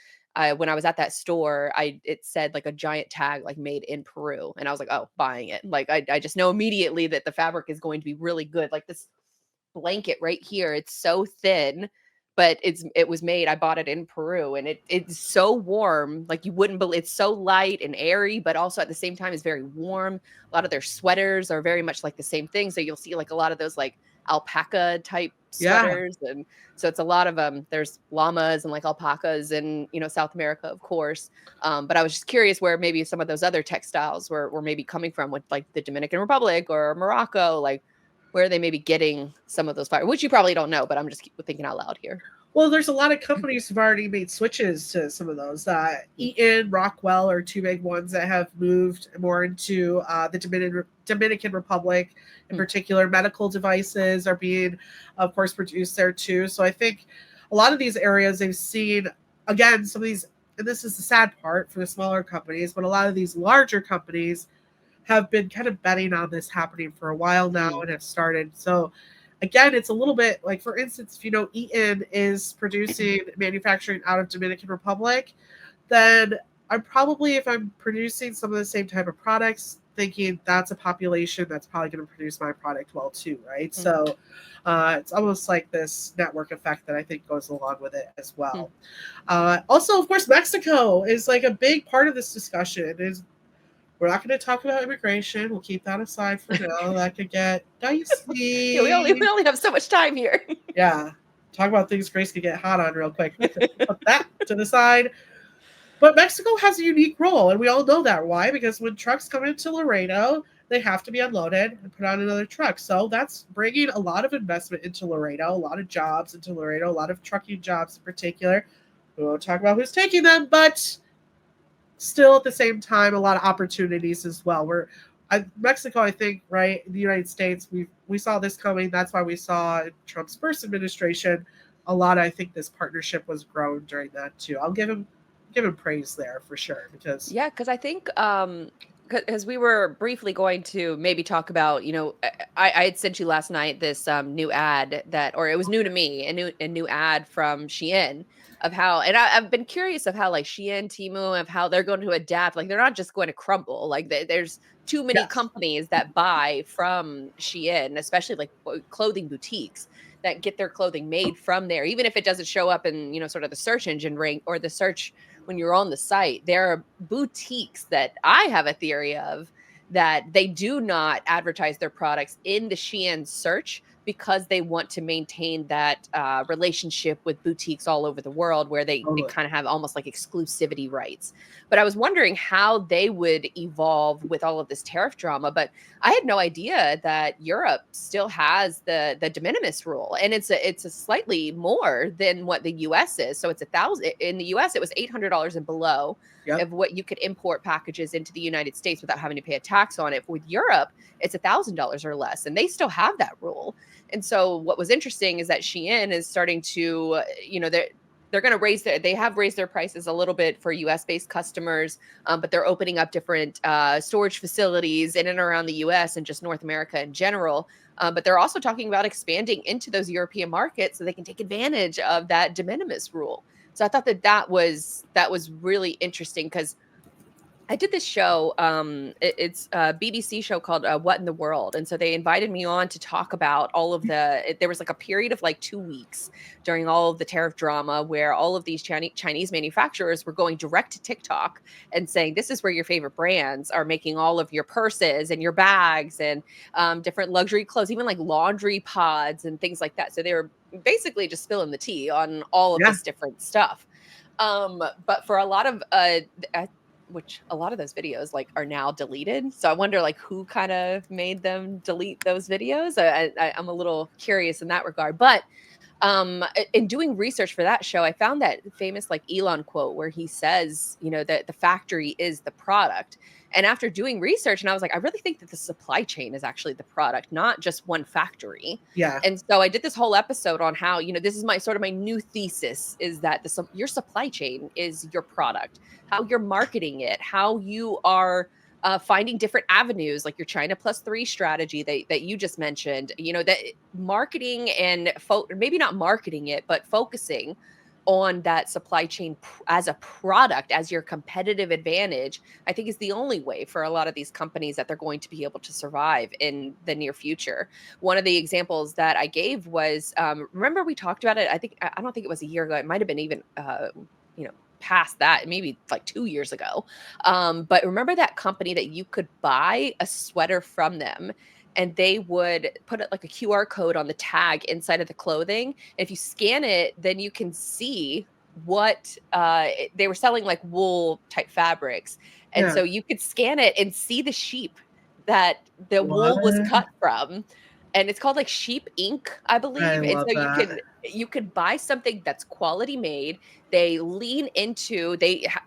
when I was at that store, it said like a giant tag like made in Peru, and I was like, oh, buying it. Like I just know immediately that the fabric is going to be really good. Like this blanket right here, it's so thin, but it was made. I bought it in Peru, and it's so warm. Like you wouldn't believe. It's so light and airy, but also at the same time is very warm. A lot of their sweaters are very much like the same thing. So you'll see like a lot of those like alpaca type Yeah, sweaters, and so it's a lot of there's llamas and like alpacas in South America, of course. But I was just curious where maybe some of those other textiles were maybe coming from, with like the Dominican Republic or Morocco, like where they may be getting some of those fibers, which you probably don't know, but I'm just thinking out loud here. Well, there's a lot of companies who've already made switches to some of those. Eaton, Rockwell are two big ones that have moved more into the Dominican Republic. In particular, medical devices are being, of course, produced there too. So I think a lot of these areas they've seen, again, some of these, and this is the sad part for the smaller companies, but a lot of these larger companies have been kind of betting on this happening for a while now and have started. So again, it's a little bit like, for instance, if you know Eaton is producing manufacturing out of Dominican Republic, then I'm probably, if I'm producing some of the same type of products, thinking that's a population that's probably going to produce my product well too, right? So it's almost like this network effect that I think goes along with it as well. Also, of course, Mexico is like a big part of this discussion. We're not going to talk about immigration. We'll keep that aside for now. That could get dicey. Yeah, we only have so much time here. Yeah. Talk about things Grace could get hot on real quick. Put that to the side. But Mexico has a unique role, and we all know that. Why? Because when trucks come into Laredo, they have to be unloaded and put on another truck. So that's bringing a lot of investment into Laredo, a lot of jobs into Laredo, a lot of trucking jobs in particular. We won't talk about who's taking them, but still at the same time, a lot of opportunities as well. Mexico, I think, right, in the United States, we saw this coming. That's why we saw in Trump's first administration a lot. I think this partnership was grown during that too. I'll give him praise there for sure, because I think because we were briefly going to maybe talk about, I had sent you last night this new ad or it was new to me, a new ad from Shein of how, and I've been curious of how like Shein, Temu, of how they're going to adapt. Like they're not just going to crumble. Like there's too many companies that buy from Shein, especially like clothing boutiques that get their clothing made from there, even if it doesn't show up in, sort of the search engine rank or the search when you're on the site. There are boutiques that I have a theory of that they do not advertise their products in the Shein search because they want to maintain that relationship with boutiques all over the world where they kind of have almost like exclusivity rights. But I was wondering how they would evolve with all of this tariff drama. But I had no idea that Europe still has the de minimis rule, and it's a slightly more than what the U.S. is. So it's $1,000 in the U.S. It was $800 and below of what you could import packages into the United States without having to pay a tax on it. With Europe, it's $1,000 or less, and they still have that rule. And so what was interesting is that Shein is starting to, they're going to they have raised their prices a little bit for US based customers, but they're opening up different storage facilities in and around the US and just North America in general. But they're also talking about expanding into those European markets so they can take advantage of that de minimis rule. So I thought that was really interesting because I did this show. It's a BBC show called What in the World. And so they invited me on to talk about all of there was like a period of like 2 weeks during all of the tariff drama where all of these Chinese manufacturers were going direct to TikTok and saying, this is where your favorite brands are making all of your purses and your bags and different luxury clothes, even like laundry pods and things like that. So they were basically just spilling the tea on all of this different stuff. But for a lot of which a lot of those videos like are now deleted. So I wonder like who kind of made them delete those videos. I'm a little curious in that regard. But in doing research for that show, I found that famous like Elon quote where he says, that the factory is the product. And after doing research, and I was like, I really think that the supply chain is actually the product, not just one factory. Yeah. And so I did this whole episode on how, this is my new thesis is that your supply chain is your product, how you're marketing it, how you are finding different avenues like your China +3 strategy that you just mentioned, that marketing and maybe not marketing it, but focusing on that supply chain as a product, as your competitive advantage, I think is the only way for a lot of these companies that they're going to be able to survive in the near future. One of the examples that I gave was, remember we talked about it, I don't think it was a year ago. It might've been even, past that, maybe like 2 years ago. But remember that company that you could buy a sweater from them and they would put it like a QR code on the tag inside of the clothing. And if you scan it, then you can see what they were selling, like wool type fabrics. And so you could scan it and see the sheep that the wool was cut from. and it's called like sheep ink, I I believe. And love so that. you can buy something that's quality made. They lean into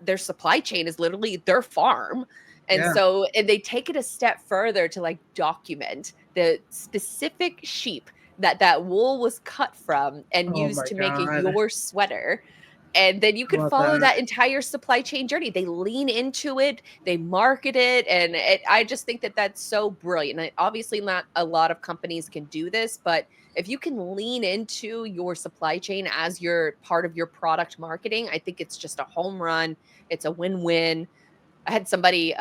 their supply chain is literally their farm. And Yeah. so and they take it a step further to like document the specific sheep that wool was cut from and Oh used my to make God. your sweater. And then you I could love follow that. that entire supply chain journey. They lean into it, they market it, and I just think that that's so brilliant. Obviously, not a lot of companies can do this, but if you can lean into your supply chain as your part of your product marketing, I think it's just a home run. It's a win-win. I had somebody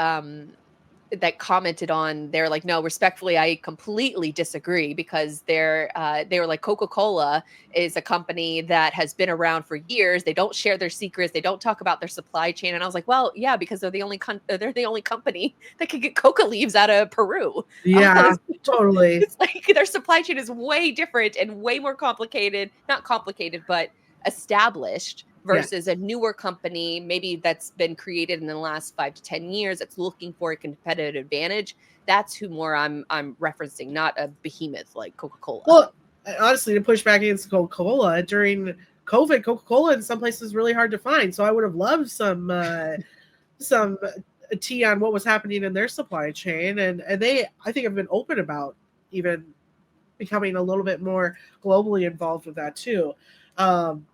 that commented on they're like, no, respectfully, I completely disagree because they were like, Coca-Cola is a company that has been around for years. They don't share their secrets, they don't talk about their supply chain. And I was like, well, yeah, because they're the only company that can get coca leaves out of Peru. Yeah, So totally. it's like their supply chain is way different and way more complicated, not complicated, but established versus Yes. a newer company maybe that's been created in the last 5 to 10 years that's looking for a competitive advantage. That's who more I'm referencing, not a behemoth like Coca-Cola. Well, honestly, to push back against Coca-Cola during COVID, Coca-Cola in some places is really hard to find. So I would have loved some tea on what was happening in their supply chain, and they, I think, have been open about even becoming a little bit more globally involved with that too. Um,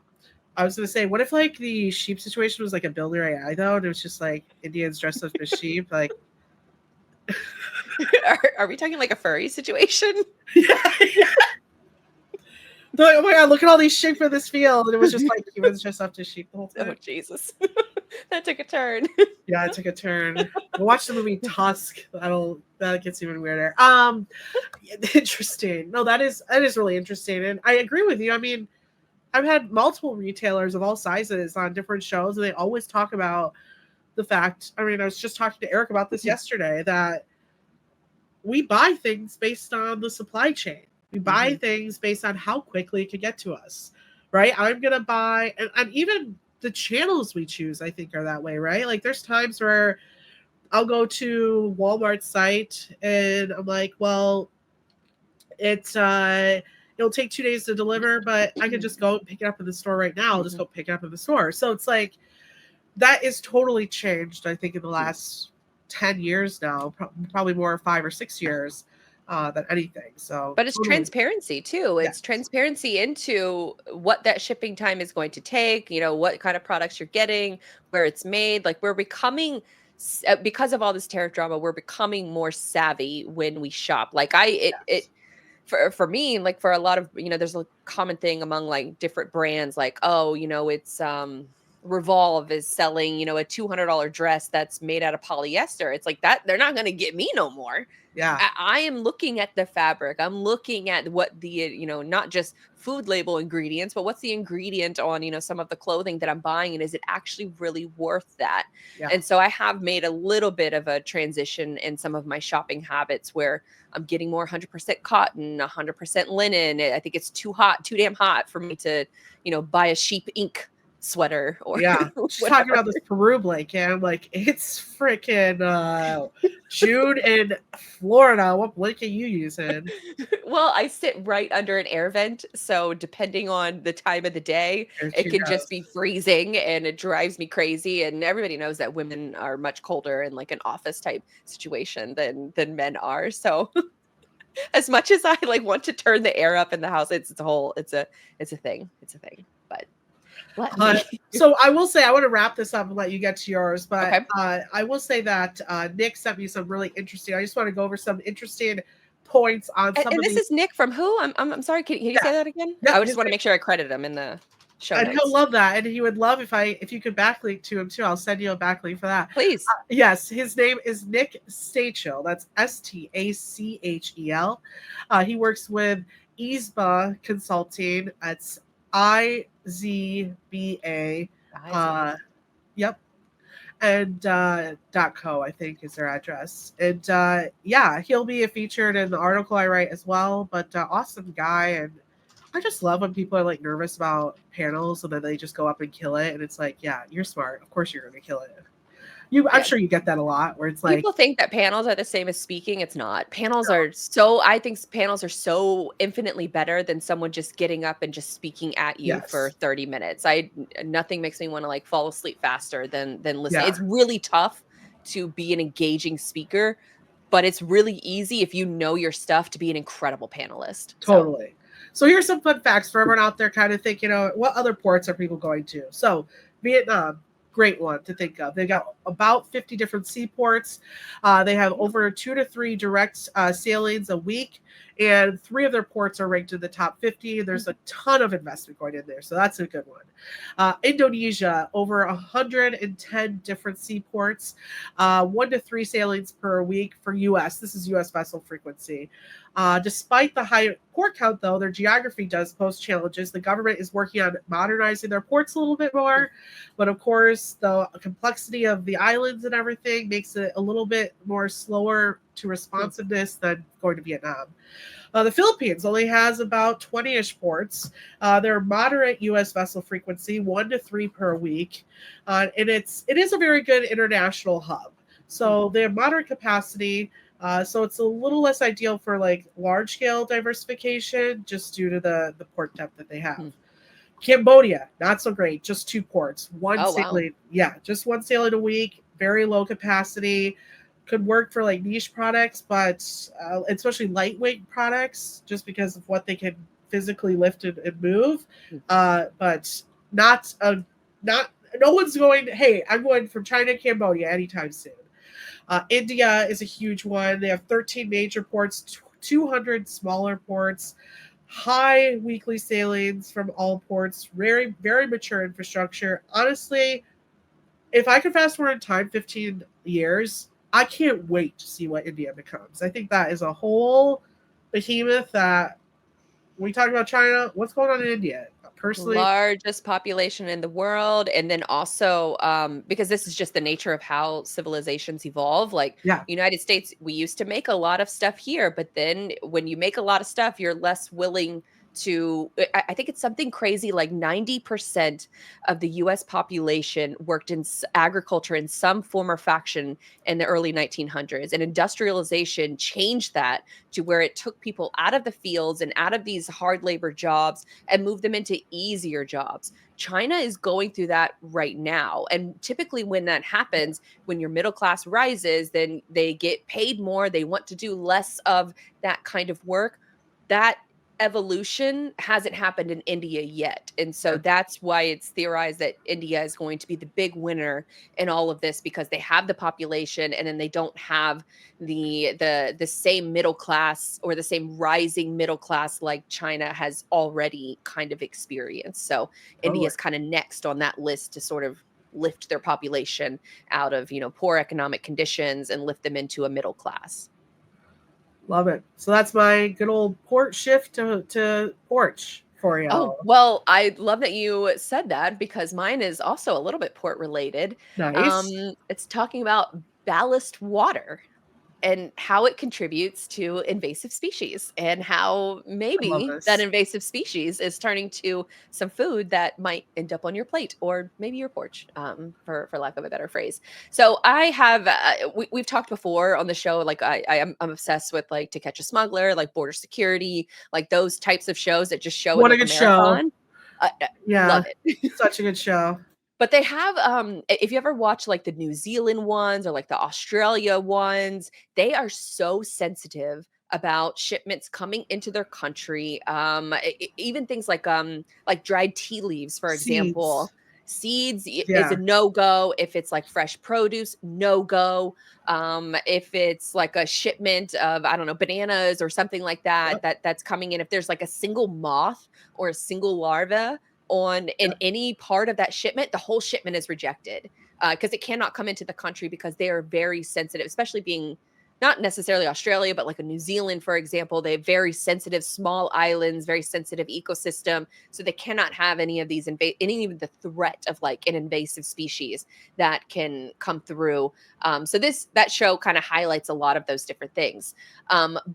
I was gonna say, what if like the sheep situation was like a Builder AI though, and it was just like Indians dressed up as sheep, like Are we talking like a furry situation? yeah, yeah. They're like, oh my God, look at all these sheep in this field, and it was just like humans dressed up as sheep the whole Oh time. Jesus. That took a turn. Yeah, it took a turn. Go watch the movie Tusk. That gets even weirder. Interesting. No, that is really interesting, and I agree with you. I mean, I've had multiple retailers of all sizes on different shows, and they always talk about the fact. I mean, I was just talking to Eric about this yesterday that we buy things based on the supply chain. We buy Mhm. things based on how quickly it can get to us, right? I'm gonna buy, and even the channels we choose, I think, are that way, right? Like, there's times where I'll go to Walmart's site and I'm like, well, it's it'll take 2 days to deliver, but I could just go and pick it up in the store right now. I'll just Mhm. go pick it up in the store. So it's like that is totally changed, I think, in the last 10 years now, probably more 5 or 6 years than anything. So But it's totally, transparency too. It's yes. transparency into what that shipping time is going to take, what kind of products you're getting, where it's made. Like we're becoming because of all this tariff drama, we're becoming more savvy when we shop. Like it Yes. for me, like for a lot of, there's a common thing among like different brands like, oh, it's Revolve is selling, a $200 dress that's made out of polyester. It's like that they're not going to get me no more. Yeah. I am looking at the fabric. I'm looking at what the, not just food label ingredients, but what's the ingredient on, some of the clothing that I'm buying. And is it actually really worth that? Yeah. And so I have made a little bit of a transition in some of my shopping habits where I'm getting more 100% cotton, 100% linen. I think it's too hot, too damn hot for me to, buy a sheep ink sweater or Yeah. She's talking whatever. about this Peru blanket. And I'm like, it's freaking June in Florida. What blanket you using? Well, I sit right under an air vent, so depending on the time of the day, There it she can just goes. be freezing and it drives me crazy. And everybody knows that women are much colder in like an office type situation than men are. So as much as I like want to turn the air up in the house, it's a thing. It's a thing. But let Uh, me so I will say, I want to wrap this up and let you get to yours, but okay. I will say that Nick sent me some really interesting. I just want to go over some interesting points on some And of this these. is Nick from who? I'm sorry. Can you Yeah, say that again? yep. I would just want to make sure I credit him in the show And he'll notes. love that, and he would love if you could backlink to him too. I'll send you a backlink for that. Please. Yes, his name is Nick Stachel. That's Stachel. He works with IZBA Consulting. That's IZBA. Guys, Uh, yep, and .co, I think, is their address. And yeah, he'll be featured in the article I write as well. But awesome guy, and I just love when people are like nervous about panels and then they just go up and kill it. And it's like, yeah, you're smart. Of course you're gonna kill it. I'm sure you get that a lot where it's like, People think that panels are the same as speaking. It's not. I think panels are so infinitely better than someone just getting up and just speaking at you for yes, 30 minutes. Nothing makes me want to like fall asleep faster than listening. yeah, It's really tough to be an engaging speaker, but it's really easy if you know your stuff to be an incredible panelist. So, totally. So here's some fun facts for everyone out there kind of thinking, what other ports are people going to? So Vietnam, great one to think of. They've got about 50 different seaports. They have over 2 to 3 direct sailings a week, and 3 of their ports are ranked in the top 50. There's a ton of investment going in there, so that's a good one. Indonesia, over 110 different seaports, 1 to 3 sailings per week for U.S. This is U.S. vessel frequency. Despite the high port count, though, their geography does pose challenges. The government is working on modernizing their ports a little bit more, but of course, the complexity of the islands and everything makes it a little bit more slower to responsiveness than going to Vietnam. The Philippines only has about 20-ish ports. They're moderate U.S. vessel frequency, 1 to 3 per week, and it is a very good international hub. So they have moderate capacity. So it's a little less ideal for like large scale diversification just due to the port depth that they have. Cambodia, not so great, just 2 ports. One sailing, just 1 sailing a week, very low capacity. Could work for like niche products, but especially lightweight products, just because of what they can physically lift and move. But not no one's going, hey, I'm going from China to Cambodia anytime soon. India is a huge one. They have 13 major ports, 200 smaller ports, high weekly sailings from all ports, very, very mature infrastructure. Honestly, if I could fast forward in time 15 years, I can't wait to see what India becomes. I think that is a whole behemoth that when we talk about China, what's going on in India? Personally, largest population in the world, and then also because this is just the nature of how civilizations evolve. Like yeah, United States, we used to make a lot of stuff here, but then when you make a lot of stuff, you're less willing to I think it's something crazy like 90% of the US population worked in agriculture in some form or faction in the early 1900s, and industrialization changed that to where it took people out of the fields and out of these hard labor jobs and move them into easier jobs. China is going through that right now. And typically, when that happens, when your middle class rises, then they get paid more. They want to do less of that kind of work. That evolution hasn't happened in India yet. And so that's why it's theorized that India is going to be the big winner in all of this because they have the population and then they don't have the same middle class or the same rising middle class like China has already kind of experienced. So India totally. is kind of next on that list to sort of lift their population out of, poor economic conditions and lift them into a middle class. Love it. So that's my good old port shift to porch for you. Oh, well, I love that you said that because mine is also a little bit port related. Nice. It's talking about ballast water and how it contributes to invasive species and how I love maybe that this. invasive species is turning to some food that might end up on your plate or maybe your porch, for lack of a better phrase. So I have we've talked before on the show. Like I'm obsessed with like To Catch a Smuggler, like Border Security, like those types of shows that just show in What a like a good show. marathon. Yeah. Love it. Such a good show. But they have, if you ever watch, like, the New Zealand ones or, like, the Australia ones, they are so sensitive about shipments coming into their country, even things like dried tea leaves, for Seeds. example. Seeds is a Yeah. no-go. If it's, like, fresh produce, no-go. If it's, like, a shipment of, I don't know, bananas or something like that, Yep. that's coming in, if there's, like, a single moth or a single larva in Yep. any part of that shipment, the whole shipment is rejected because it cannot come into the country because they are very sensitive, especially being not necessarily Australia, but like a New Zealand, for example. They have very sensitive small islands, very sensitive ecosystem. So they cannot have any of these, any of the threat of like an invasive species that can come through. So that show kind of highlights a lot of those different things.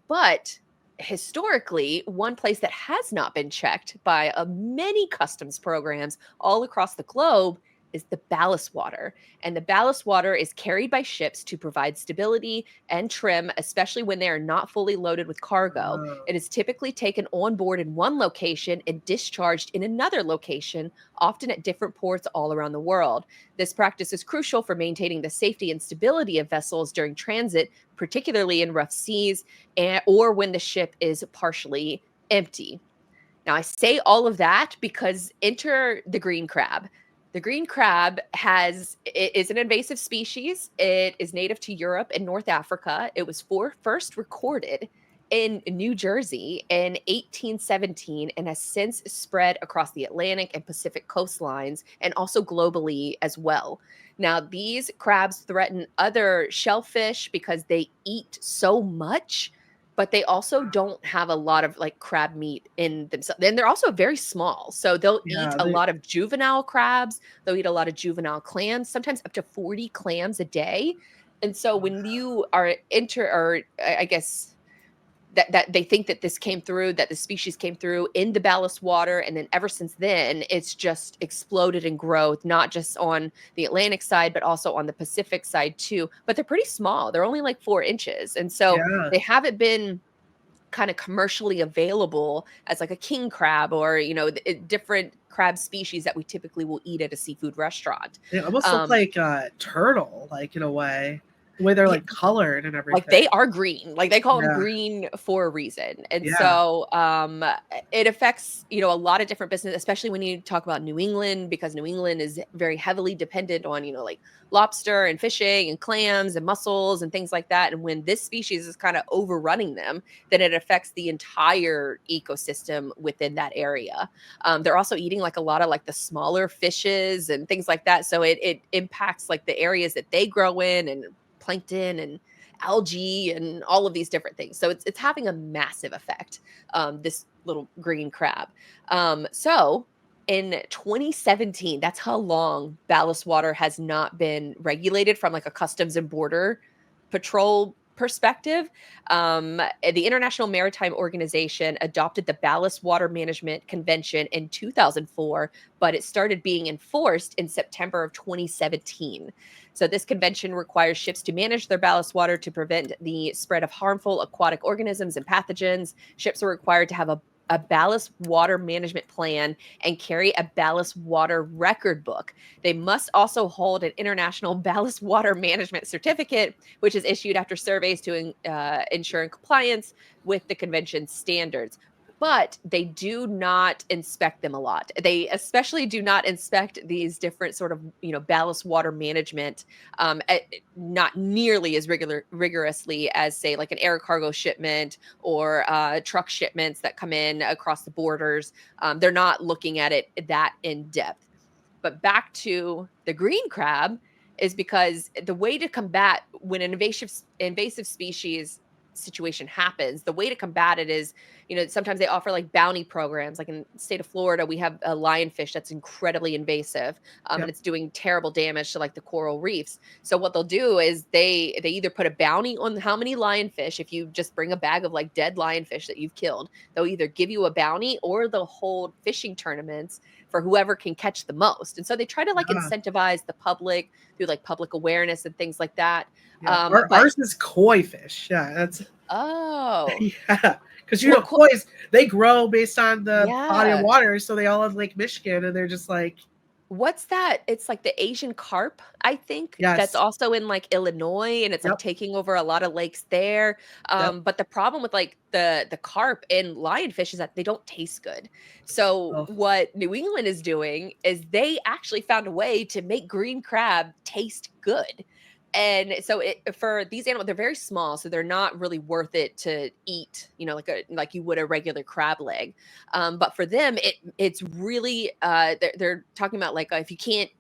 But historically, one place that has not been checked by many customs programs all across the globe is the ballast water. And the ballast water is carried by ships to provide stability and trim, especially when they are not fully loaded with cargo. Oh, It is typically taken on board in one location and discharged in another location, often at different ports all around the world. This practice is crucial for maintaining the safety and stability of vessels during transit, particularly in rough seas or when the ship is partially empty. Now, I say all of that because enter the green crab. The green crab is an invasive species. It is native to Europe and North Africa. It was first recorded in New Jersey in 1817 and has since spread across the Atlantic and Pacific coastlines and also globally as well. Now, these crabs threaten other shellfish because they eat so much, but they also don't have a lot of like crab meat in themselves. And they're also very small. So they'll eat yeah, a lot of juvenile crabs, they'll eat a lot of juvenile clams, sometimes up to 40 clams a day. And so when you are I guess that they think that that the species came through in the ballast water, and then ever since then, it's just exploded in growth, not just on the Atlantic side, but also on the Pacific side too. But they're pretty small; they're only like 4 inches, and so yeah. they haven't been kind of commercially available as like a king crab or different crab species that we typically will eat at a seafood restaurant. They almost look Um, like a turtle, like in a way, the way they're yeah, like colored and like, they everything. are green, like, they call them Yeah, green for a reason, and yeah, so, it affects, a lot of different business, especially when you talk about New England, because New England is very heavily dependent on, like, lobster and fishing and clams and mussels and things like that, and when this species is kinda overrunning them, then it affects the entire ecosystem within that area. They're also eating, like, a lot of, like, the smaller fishes and things like that, so it impacts, like, the areas that they grow in and plankton and algae and all of these different things. So it's having a massive effect. This little green crab. So in 2017, that's how long ballast water has not been regulated from like a customs and border patrol perspective. The International Maritime Organization adopted the Ballast Water Management Convention in 2004, but it started being enforced in September of 2017. So, this convention requires ships to manage their ballast water to prevent the spread of harmful aquatic organisms and pathogens. Ships are required to have a ballast water management plan and carry a ballast water record book. They must also hold an international ballast water management certificate, which is issued after surveys to ensure compliance with the convention standards. But they do not inspect them a lot. They especially do not inspect these different sort of, ballast water management, not nearly as rigorously as, say, like an air cargo shipment or truck shipments that come in across the borders. They're not looking at it that in depth. But back to the green crab is because the way to combat when an invasive species situation happens, the way to combat it is, sometimes they offer like bounty programs. Like in the state of Florida, we have a lionfish that's incredibly invasive, and yep. it's doing terrible damage to like the coral reefs. So what they'll do is they either put a bounty on how many lionfish. If you just bring a bag of like dead lionfish that you've killed, they'll either give you a bounty or they'll hold fishing tournaments for whoever can catch the most. And so they try to like Yeah, incentivize the public through like public awareness and things like that. yeah. But Ours is koi fish. Yeah, that's oh, yeah. Because well, koi's they grow based on the body of yeah. water, so they all have Lake Michigan, and they're just like, What's that? It's like the Asian carp, I think, that's yes, also in, like, Illinois, and it's, like, yep, taking over a lot of lakes there. yep. But the problem with, like, the carp and lionfish is that they don't taste good. So, Oh, what New England is doing is they actually found a way to make green crab taste good. And so for these animals, they're very small, so they're not really worth it to eat, like you would a regular crab leg. But for them, it's really they're talking about like if you can't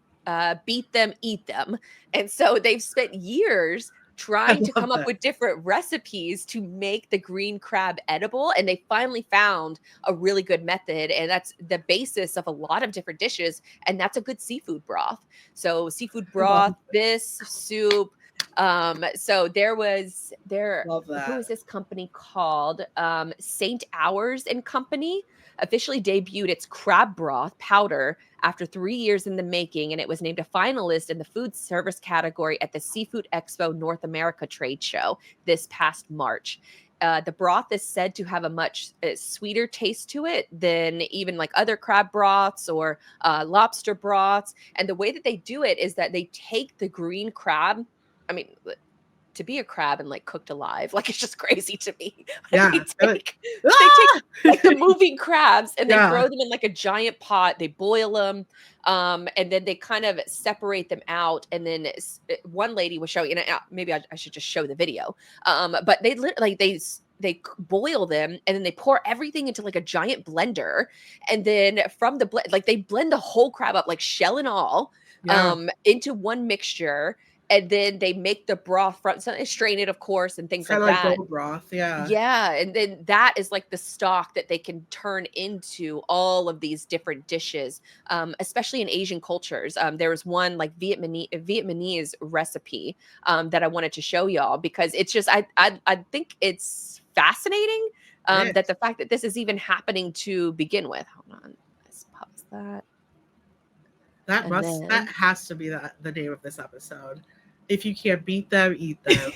beat them, eat them, and so they've spent years I trying to love come up that. with different recipes to make the green crab edible, and they finally found a really good method, and that's the basis of a lot of different dishes, and that's a good seafood broth. So seafood I love broth, this soup. So Love who that. is this company called? Saint Hours and Company officially debuted its crab broth powder after 3 years in the making, and it was named a finalist in the food service category at the Seafood Expo North America trade show this past March. The broth is said to have a much sweeter taste to it than even like other crab broths or lobster broths. And the way that they do it is that they take the green crab. I mean, to be a crab and like cooked alive, like it's just crazy to me. But Yeah. they take Ah! like the moving crabs and they throw Yeah. them in like a giant pot. They boil them, and then they kind of separate them out. And then one lady was showing, and maybe I should just show the video. But like boil them and then they pour everything into like a giant blender, and then from the like they blend the whole crab up, like shell and all, Yeah. into one mixture, and then they make the broth from, so they strain it, of course, and It's things kind like of like that. bone broth. Yeah. Yeah, and then that is like the stock that they can turn into all of these different dishes, especially in Asian cultures. There was one like Vietnamese recipe that I wanted to show y'all because it's just I think it's fascinating It that is. the fact that this is even happening to begin with. Hold on, let's pause that, and That then has to be the name of this episode. If you can't beat them, eat them.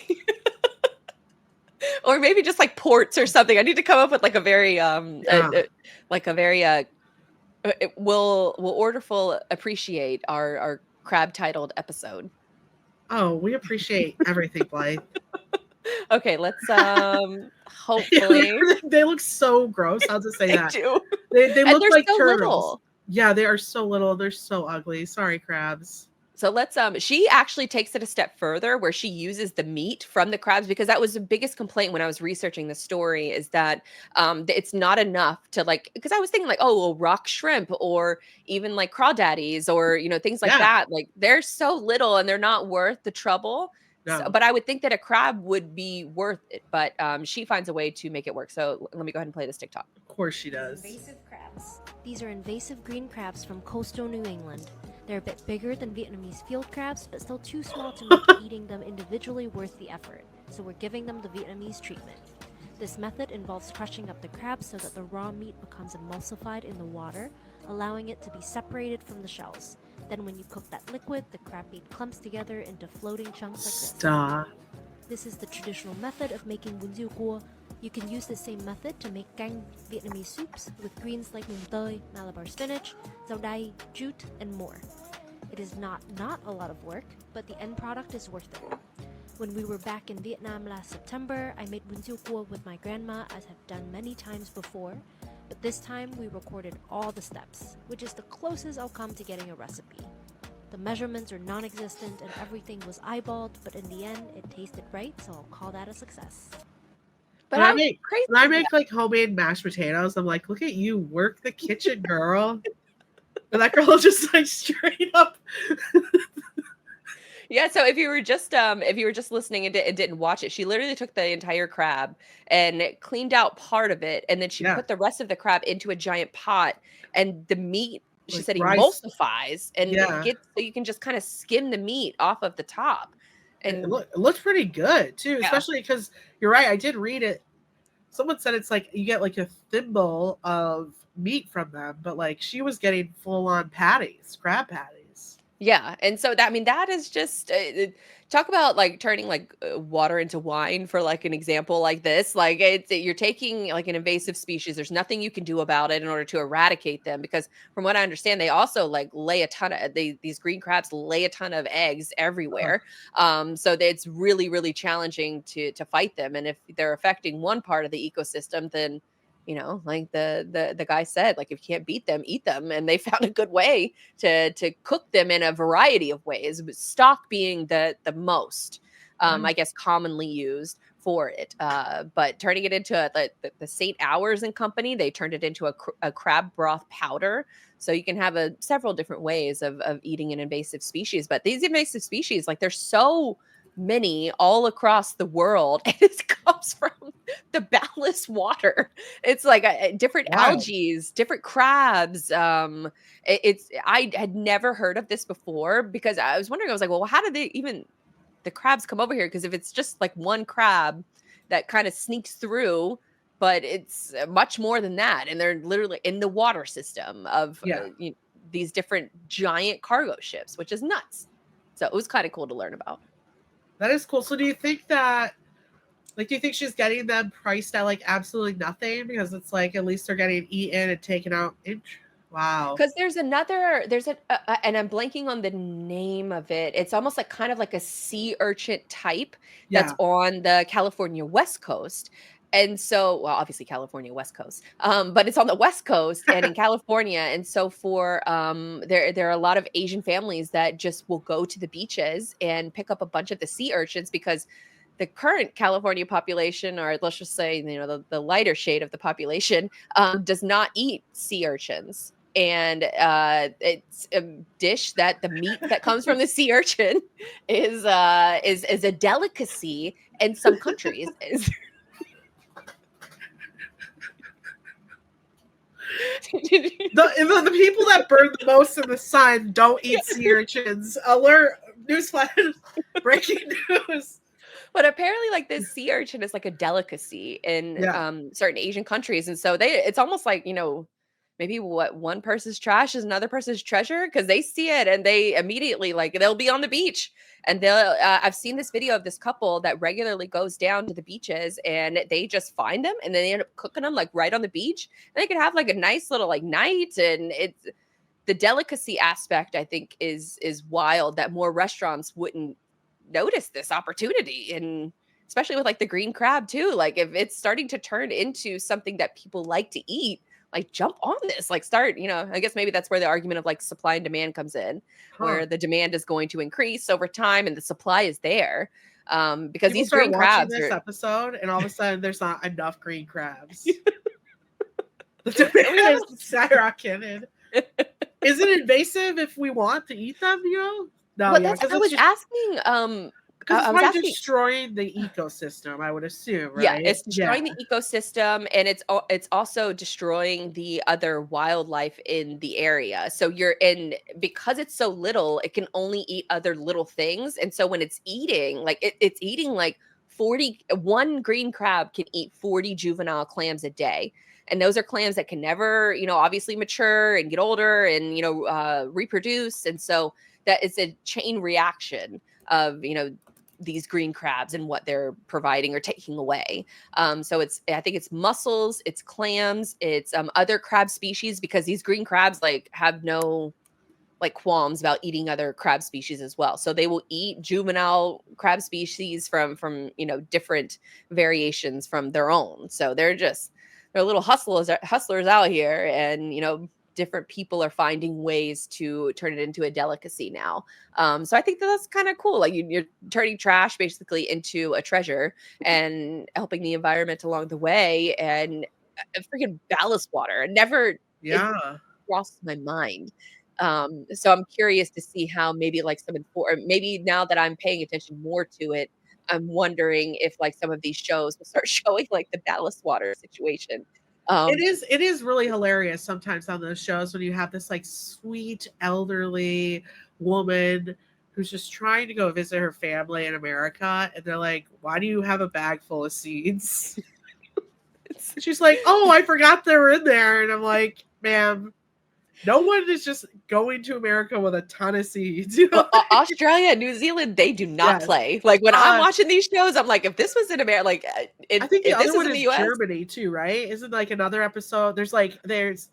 or maybe just like ports or something. I need to come up with like a very Yeah. like a very will Orderful appreciate our crab titled episode. Oh, we appreciate everything, Blythe. Okay, let's hopefully They look so gross. I'll just say they that. do. They And look they're like so turtles. little. Yeah, they are so little. They're so ugly. Sorry, crabs. So let's she actually takes it a step further where she uses the meat from the crabs, because that was the biggest complaint when I was researching the story, is that it's not enough to like, because I was thinking like, oh well, rock shrimp or even like crawdaddies or things like Yeah. that, like they're so little and they're not worth the trouble. So, No. but I would think that a crab would be worth it, but she finds a way to make it work. So let me go ahead and play this TikTok. Of course she does. Invasive crabs. These are invasive green crabs from coastal New England. They're a bit bigger than Vietnamese field crabs, but still too small to make eating them individually worth the effort, so we're giving them the Vietnamese treatment. This method involves crushing up the crabs so that the raw meat becomes emulsified in the water, allowing it to be separated from the shells. Then when you cook that liquid, the crab meat clumps together into floating chunks like this. Stop. This is the traditional method of making bún riêu cua. You can use the same method to make canh Vietnamese soups with greens like mùng tơi, Malabar spinach, rau đay, jute, and more. It is not a lot of work, but the end product is worth it. When we were back in Vietnam last September, I made bún riêu cua with my grandma, as I've done many times before, but this time we recorded all the steps, which is the closest I'll come to getting a recipe. The measurements are non-existent and everything was eyeballed, but in the end, it tasted right, so I'll call that a success. But When I I'm make, crazy. when I make like homemade mashed potatoes, I'm like, look at you, work the kitchen, girl. And that girl just like straight up. Yeah, so if you were just listening and didn't watch it, she literally took the entire crab and cleaned out part of it, and then she Yeah. put the rest of the crab into a giant pot, and the meat, she Like said, rice. emulsifies and Yeah. gets, so you can just kind of skim the meat off of the top. It, And it looks pretty good too, yeah, especially because you're right. I did read it. Someone said it's like you get like a thimble of meat from them, but like she was getting full on patties, crab patties. yeah, and so that, I mean, that is just talk about like turning like water into wine, for like an example like this. Like you're taking like an invasive species. There's nothing you can do about it in order to eradicate them, because from what I understand, they also like lay a ton of these green crabs lay a ton of eggs Ugh. everywhere. So that it's really challenging to fight them, and if they're affecting one part of the ecosystem, then like the guy said, like if you can't beat them, eat them, and they found a good way to cook them in a variety of ways, but stock being the most Yeah. I guess commonly used for it, but turning it into the St. Hours and Company, they turned it into a crab broth powder, so you can have several different ways of eating an invasive species. But these invasive species, like there's so many all across the world, and it comes from the ballast water. It's like different Wild. algae, different crabs. I had never heard of this before, because I was wondering, I was like, well, how did they even the crabs come over here? Because if it's just like one crab that kind of sneaks through, but it's much more than that, and they're literally in the water system of these different giant cargo ships, which is nuts. So it was kind of cool to learn about. That is cool. So do you think that, like, do you think she's getting them priced at like absolutely nothing, because it's like at least they're getting eaten and taken out? Wow. Because there's and I'm blanking on the name of it. It's almost like kind of like a sea urchin type that's on the California West Coast. And so, well, obviously California West Coast, but it's on the West Coast and in California. And so for there are a lot of Asian families that just will go to the beaches and pick up a bunch of the sea urchins, because the current California population, or let's just say, the lighter shade of the population, does not eat sea urchins. And it's a dish that the meat that comes from the sea urchin is a delicacy in some countries. The people that burn the most in the sun don't eat sea urchins. Alert! Newsflash! Breaking news. But apparently, like, this sea urchin is like a delicacy in certain Asian countries, and so it's almost like, maybe what one person's trash is another person's treasure, because they see it and they immediately, like, they'll be on the beach and they'll I've seen this video of this couple that regularly goes down to the beaches and they just find them and then they end up cooking them like right on the beach, and they can have like a nice little like night. And it's the delicacy aspect, I think, is wild, that more restaurants wouldn't notice this opportunity. And especially with like the green crab too, like if it's starting to turn into something that people like to eat, like jump on this, like start, I guess maybe that's where the argument of like supply and demand comes in, where the demand is going to increase over time and the supply is there. Because people these green crabs this episode, and all of a sudden there's not enough green crabs. The demand is skyrocketed. Is it invasive if we want to eat them? No. Well, I was asking. Because it's probably destroying the ecosystem, I would assume, right? Yeah, it's destroying the ecosystem, and it's also destroying the other wildlife in the area. So because it's so little, it can only eat other little things. And so when it's eating, like it's eating like one green crab can eat 40 juvenile clams a day. And those are clams that can never, obviously mature and get older and, reproduce. And so that is a chain reaction of, these green crabs and what they're providing or taking away. So I think it's mussels, it's clams, it's other crab species, because these green crabs like have no like qualms about eating other crab species as well. So they will eat juvenile crab species from different variations from their own. So they're little hustlers out here, and different people are finding ways to turn it into a delicacy now. So I think that's kind of cool. Like you're turning trash basically into a treasure and helping the environment along the way. And freaking ballast water never crossed my mind. So I'm curious to see how maybe like maybe now that I'm paying attention more to it, I'm wondering if like some of these shows will start showing like the ballast water situation. It is really hilarious sometimes on those shows when you have this like sweet elderly woman who's just trying to go visit her family in America, and they're like, "Why do you have a bag full of seeds?" She's like, "Oh, I forgot they were in there," and I'm like, "Ma'am, no one is just going to America with a ton of seeds." Australia, New Zealand, they do not play. Like when I'm watching these shows, I'm like, if this was in America, like I think the other one is Germany too, right? Isn't like another episode? I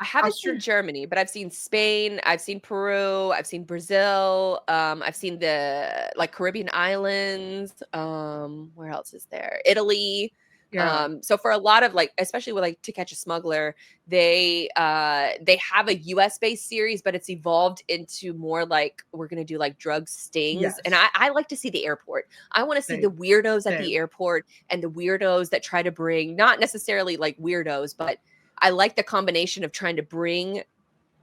haven't seen Germany, but I've seen Spain, I've seen Peru, I've seen Brazil, I've seen the like Caribbean islands. Where else is there? Italy. Yeah. So for a lot of like, especially with like To Catch a Smuggler, they have a US based series, but it's evolved into more like we're gonna do like drug stings. Yes. And I like to see the airport. I want to see the weirdos at the airport and the weirdos that try to bring, not necessarily like weirdos, but I like the combination of trying to bring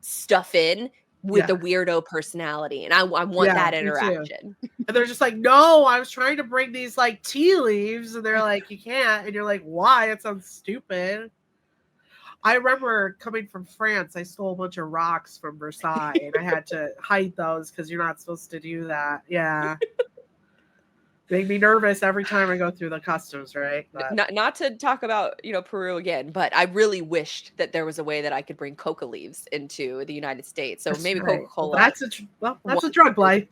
stuff in with the weirdo personality, and I want that interaction. And they're just like, "No, I was trying to bring these like tea leaves," and they're like, "You can't," and you're like, "Why? It sounds stupid." I remember coming from France, I stole a bunch of rocks from Versailles, and I had to hide those because you're not supposed to do that. Yeah. Make me nervous every time I go through the customs, right? But Not to talk about, Peru again, but I really wished that there was a way that I could bring coca leaves into the United States. So that's maybe right. Coca-Cola. That's a drug, Blythe.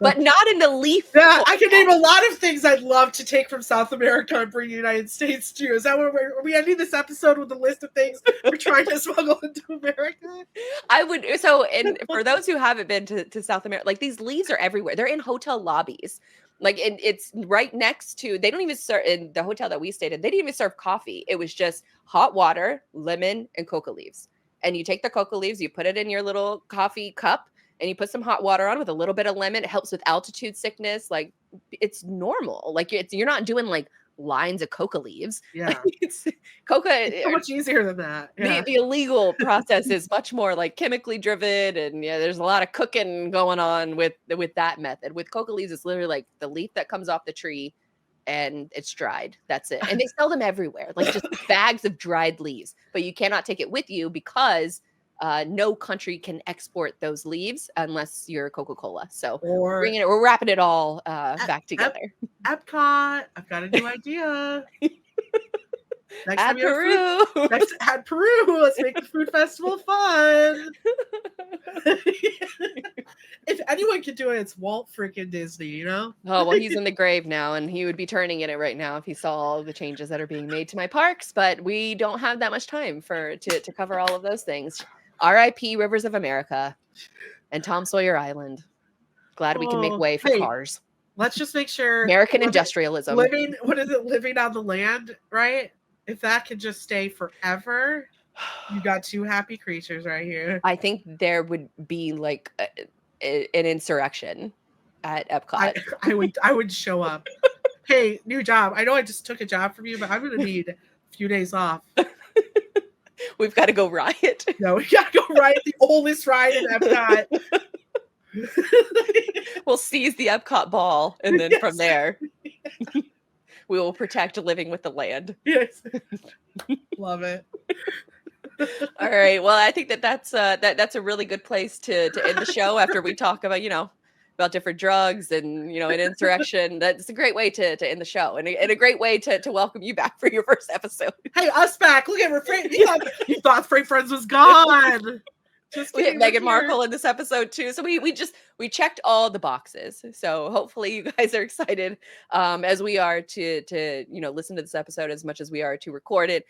But not in the leaf. Yeah, I can name a lot of things I'd love to take from South America and bring to the United States too. Is that what are we ending this episode with a list of things we're trying to smuggle into America? I would. So, and for those who haven't been to South America, like these leaves are everywhere. They're in hotel lobbies. Like, and it's right next to, they don't even serve, in the hotel that we stayed in, they didn't even serve coffee. It was just hot water, lemon, and coca leaves. And you take the coca leaves, you put it in your little coffee cup, and you put some hot water on with a little bit of lemon. It helps with altitude sickness. Like, it's normal. Like, you're not doing like lines of coca leaves. Yeah. Like, it's so much easier than that. Yeah. The illegal process is much more like chemically driven, and there's a lot of cooking going on with that method. With coca leaves, it's literally like the leaf that comes off the tree and it's dried. That's it. And they sell them everywhere, like just bags of dried leaves. But you cannot take it with you because no country can export those leaves unless you're Coca-Cola. So we're wrapping it all back together. Epcot, I've got a new idea. At Peru. At Peru. Let's make the food festival fun. If anyone could do it, it's Walt freaking Disney, Oh, well, he's in the grave now, and he would be turning in it right now if he saw all the changes that are being made to my parks. But we don't have that much time to cover all of those things. R.I.P. Rivers of America and Tom Sawyer Island. Glad we can make way for cars. Let's just make sure American industrialism. Living on the land, right? If that could just stay forever, you got two happy creatures right here. I think there would be like an insurrection at Epcot. I would show up. Hey, new job. I know I just took a job from you, but I'm going to need a few days off. We've got to go riot. No, we got to go riot the oldest ride in Epcot. We'll seize the Epcot ball, and then from there, we will protect living with the land. Yes. Love it. All right. Well, I think that's a really good place to end the show after we talk about, about different drugs and, an insurrection. That's a great way to end the show, and a great way to welcome you back for your first episode. Hey, us back. Look at you thought Freight Friends was gone. We hit Meghan Markle in this episode too. So we checked all the boxes. So hopefully you guys are excited as we are to listen to this episode as much as we are to record it.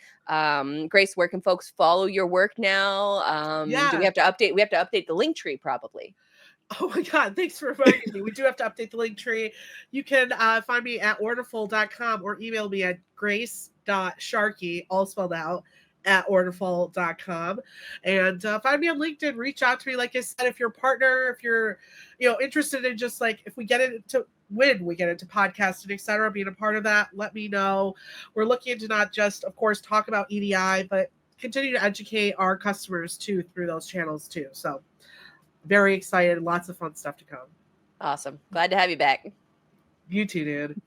Grace, where can folks follow your work now? Do we have to update? We have to update the link tree probably. Oh my God, thanks for reminding me. We do have to update the link tree. You can find me at orderful.com or email me at grace.sharkey, all spelled out, at orderful.com, and find me on LinkedIn. Reach out to me. Like I said, if you're a partner, if you're interested in just like if we get into podcasting, etc., being a part of that, let me know. We're looking to not just, of course, talk about EDI, but continue to educate our customers too through those channels too. So very excited. Lots of fun stuff to come. Awesome. Glad to have you back. You too, dude.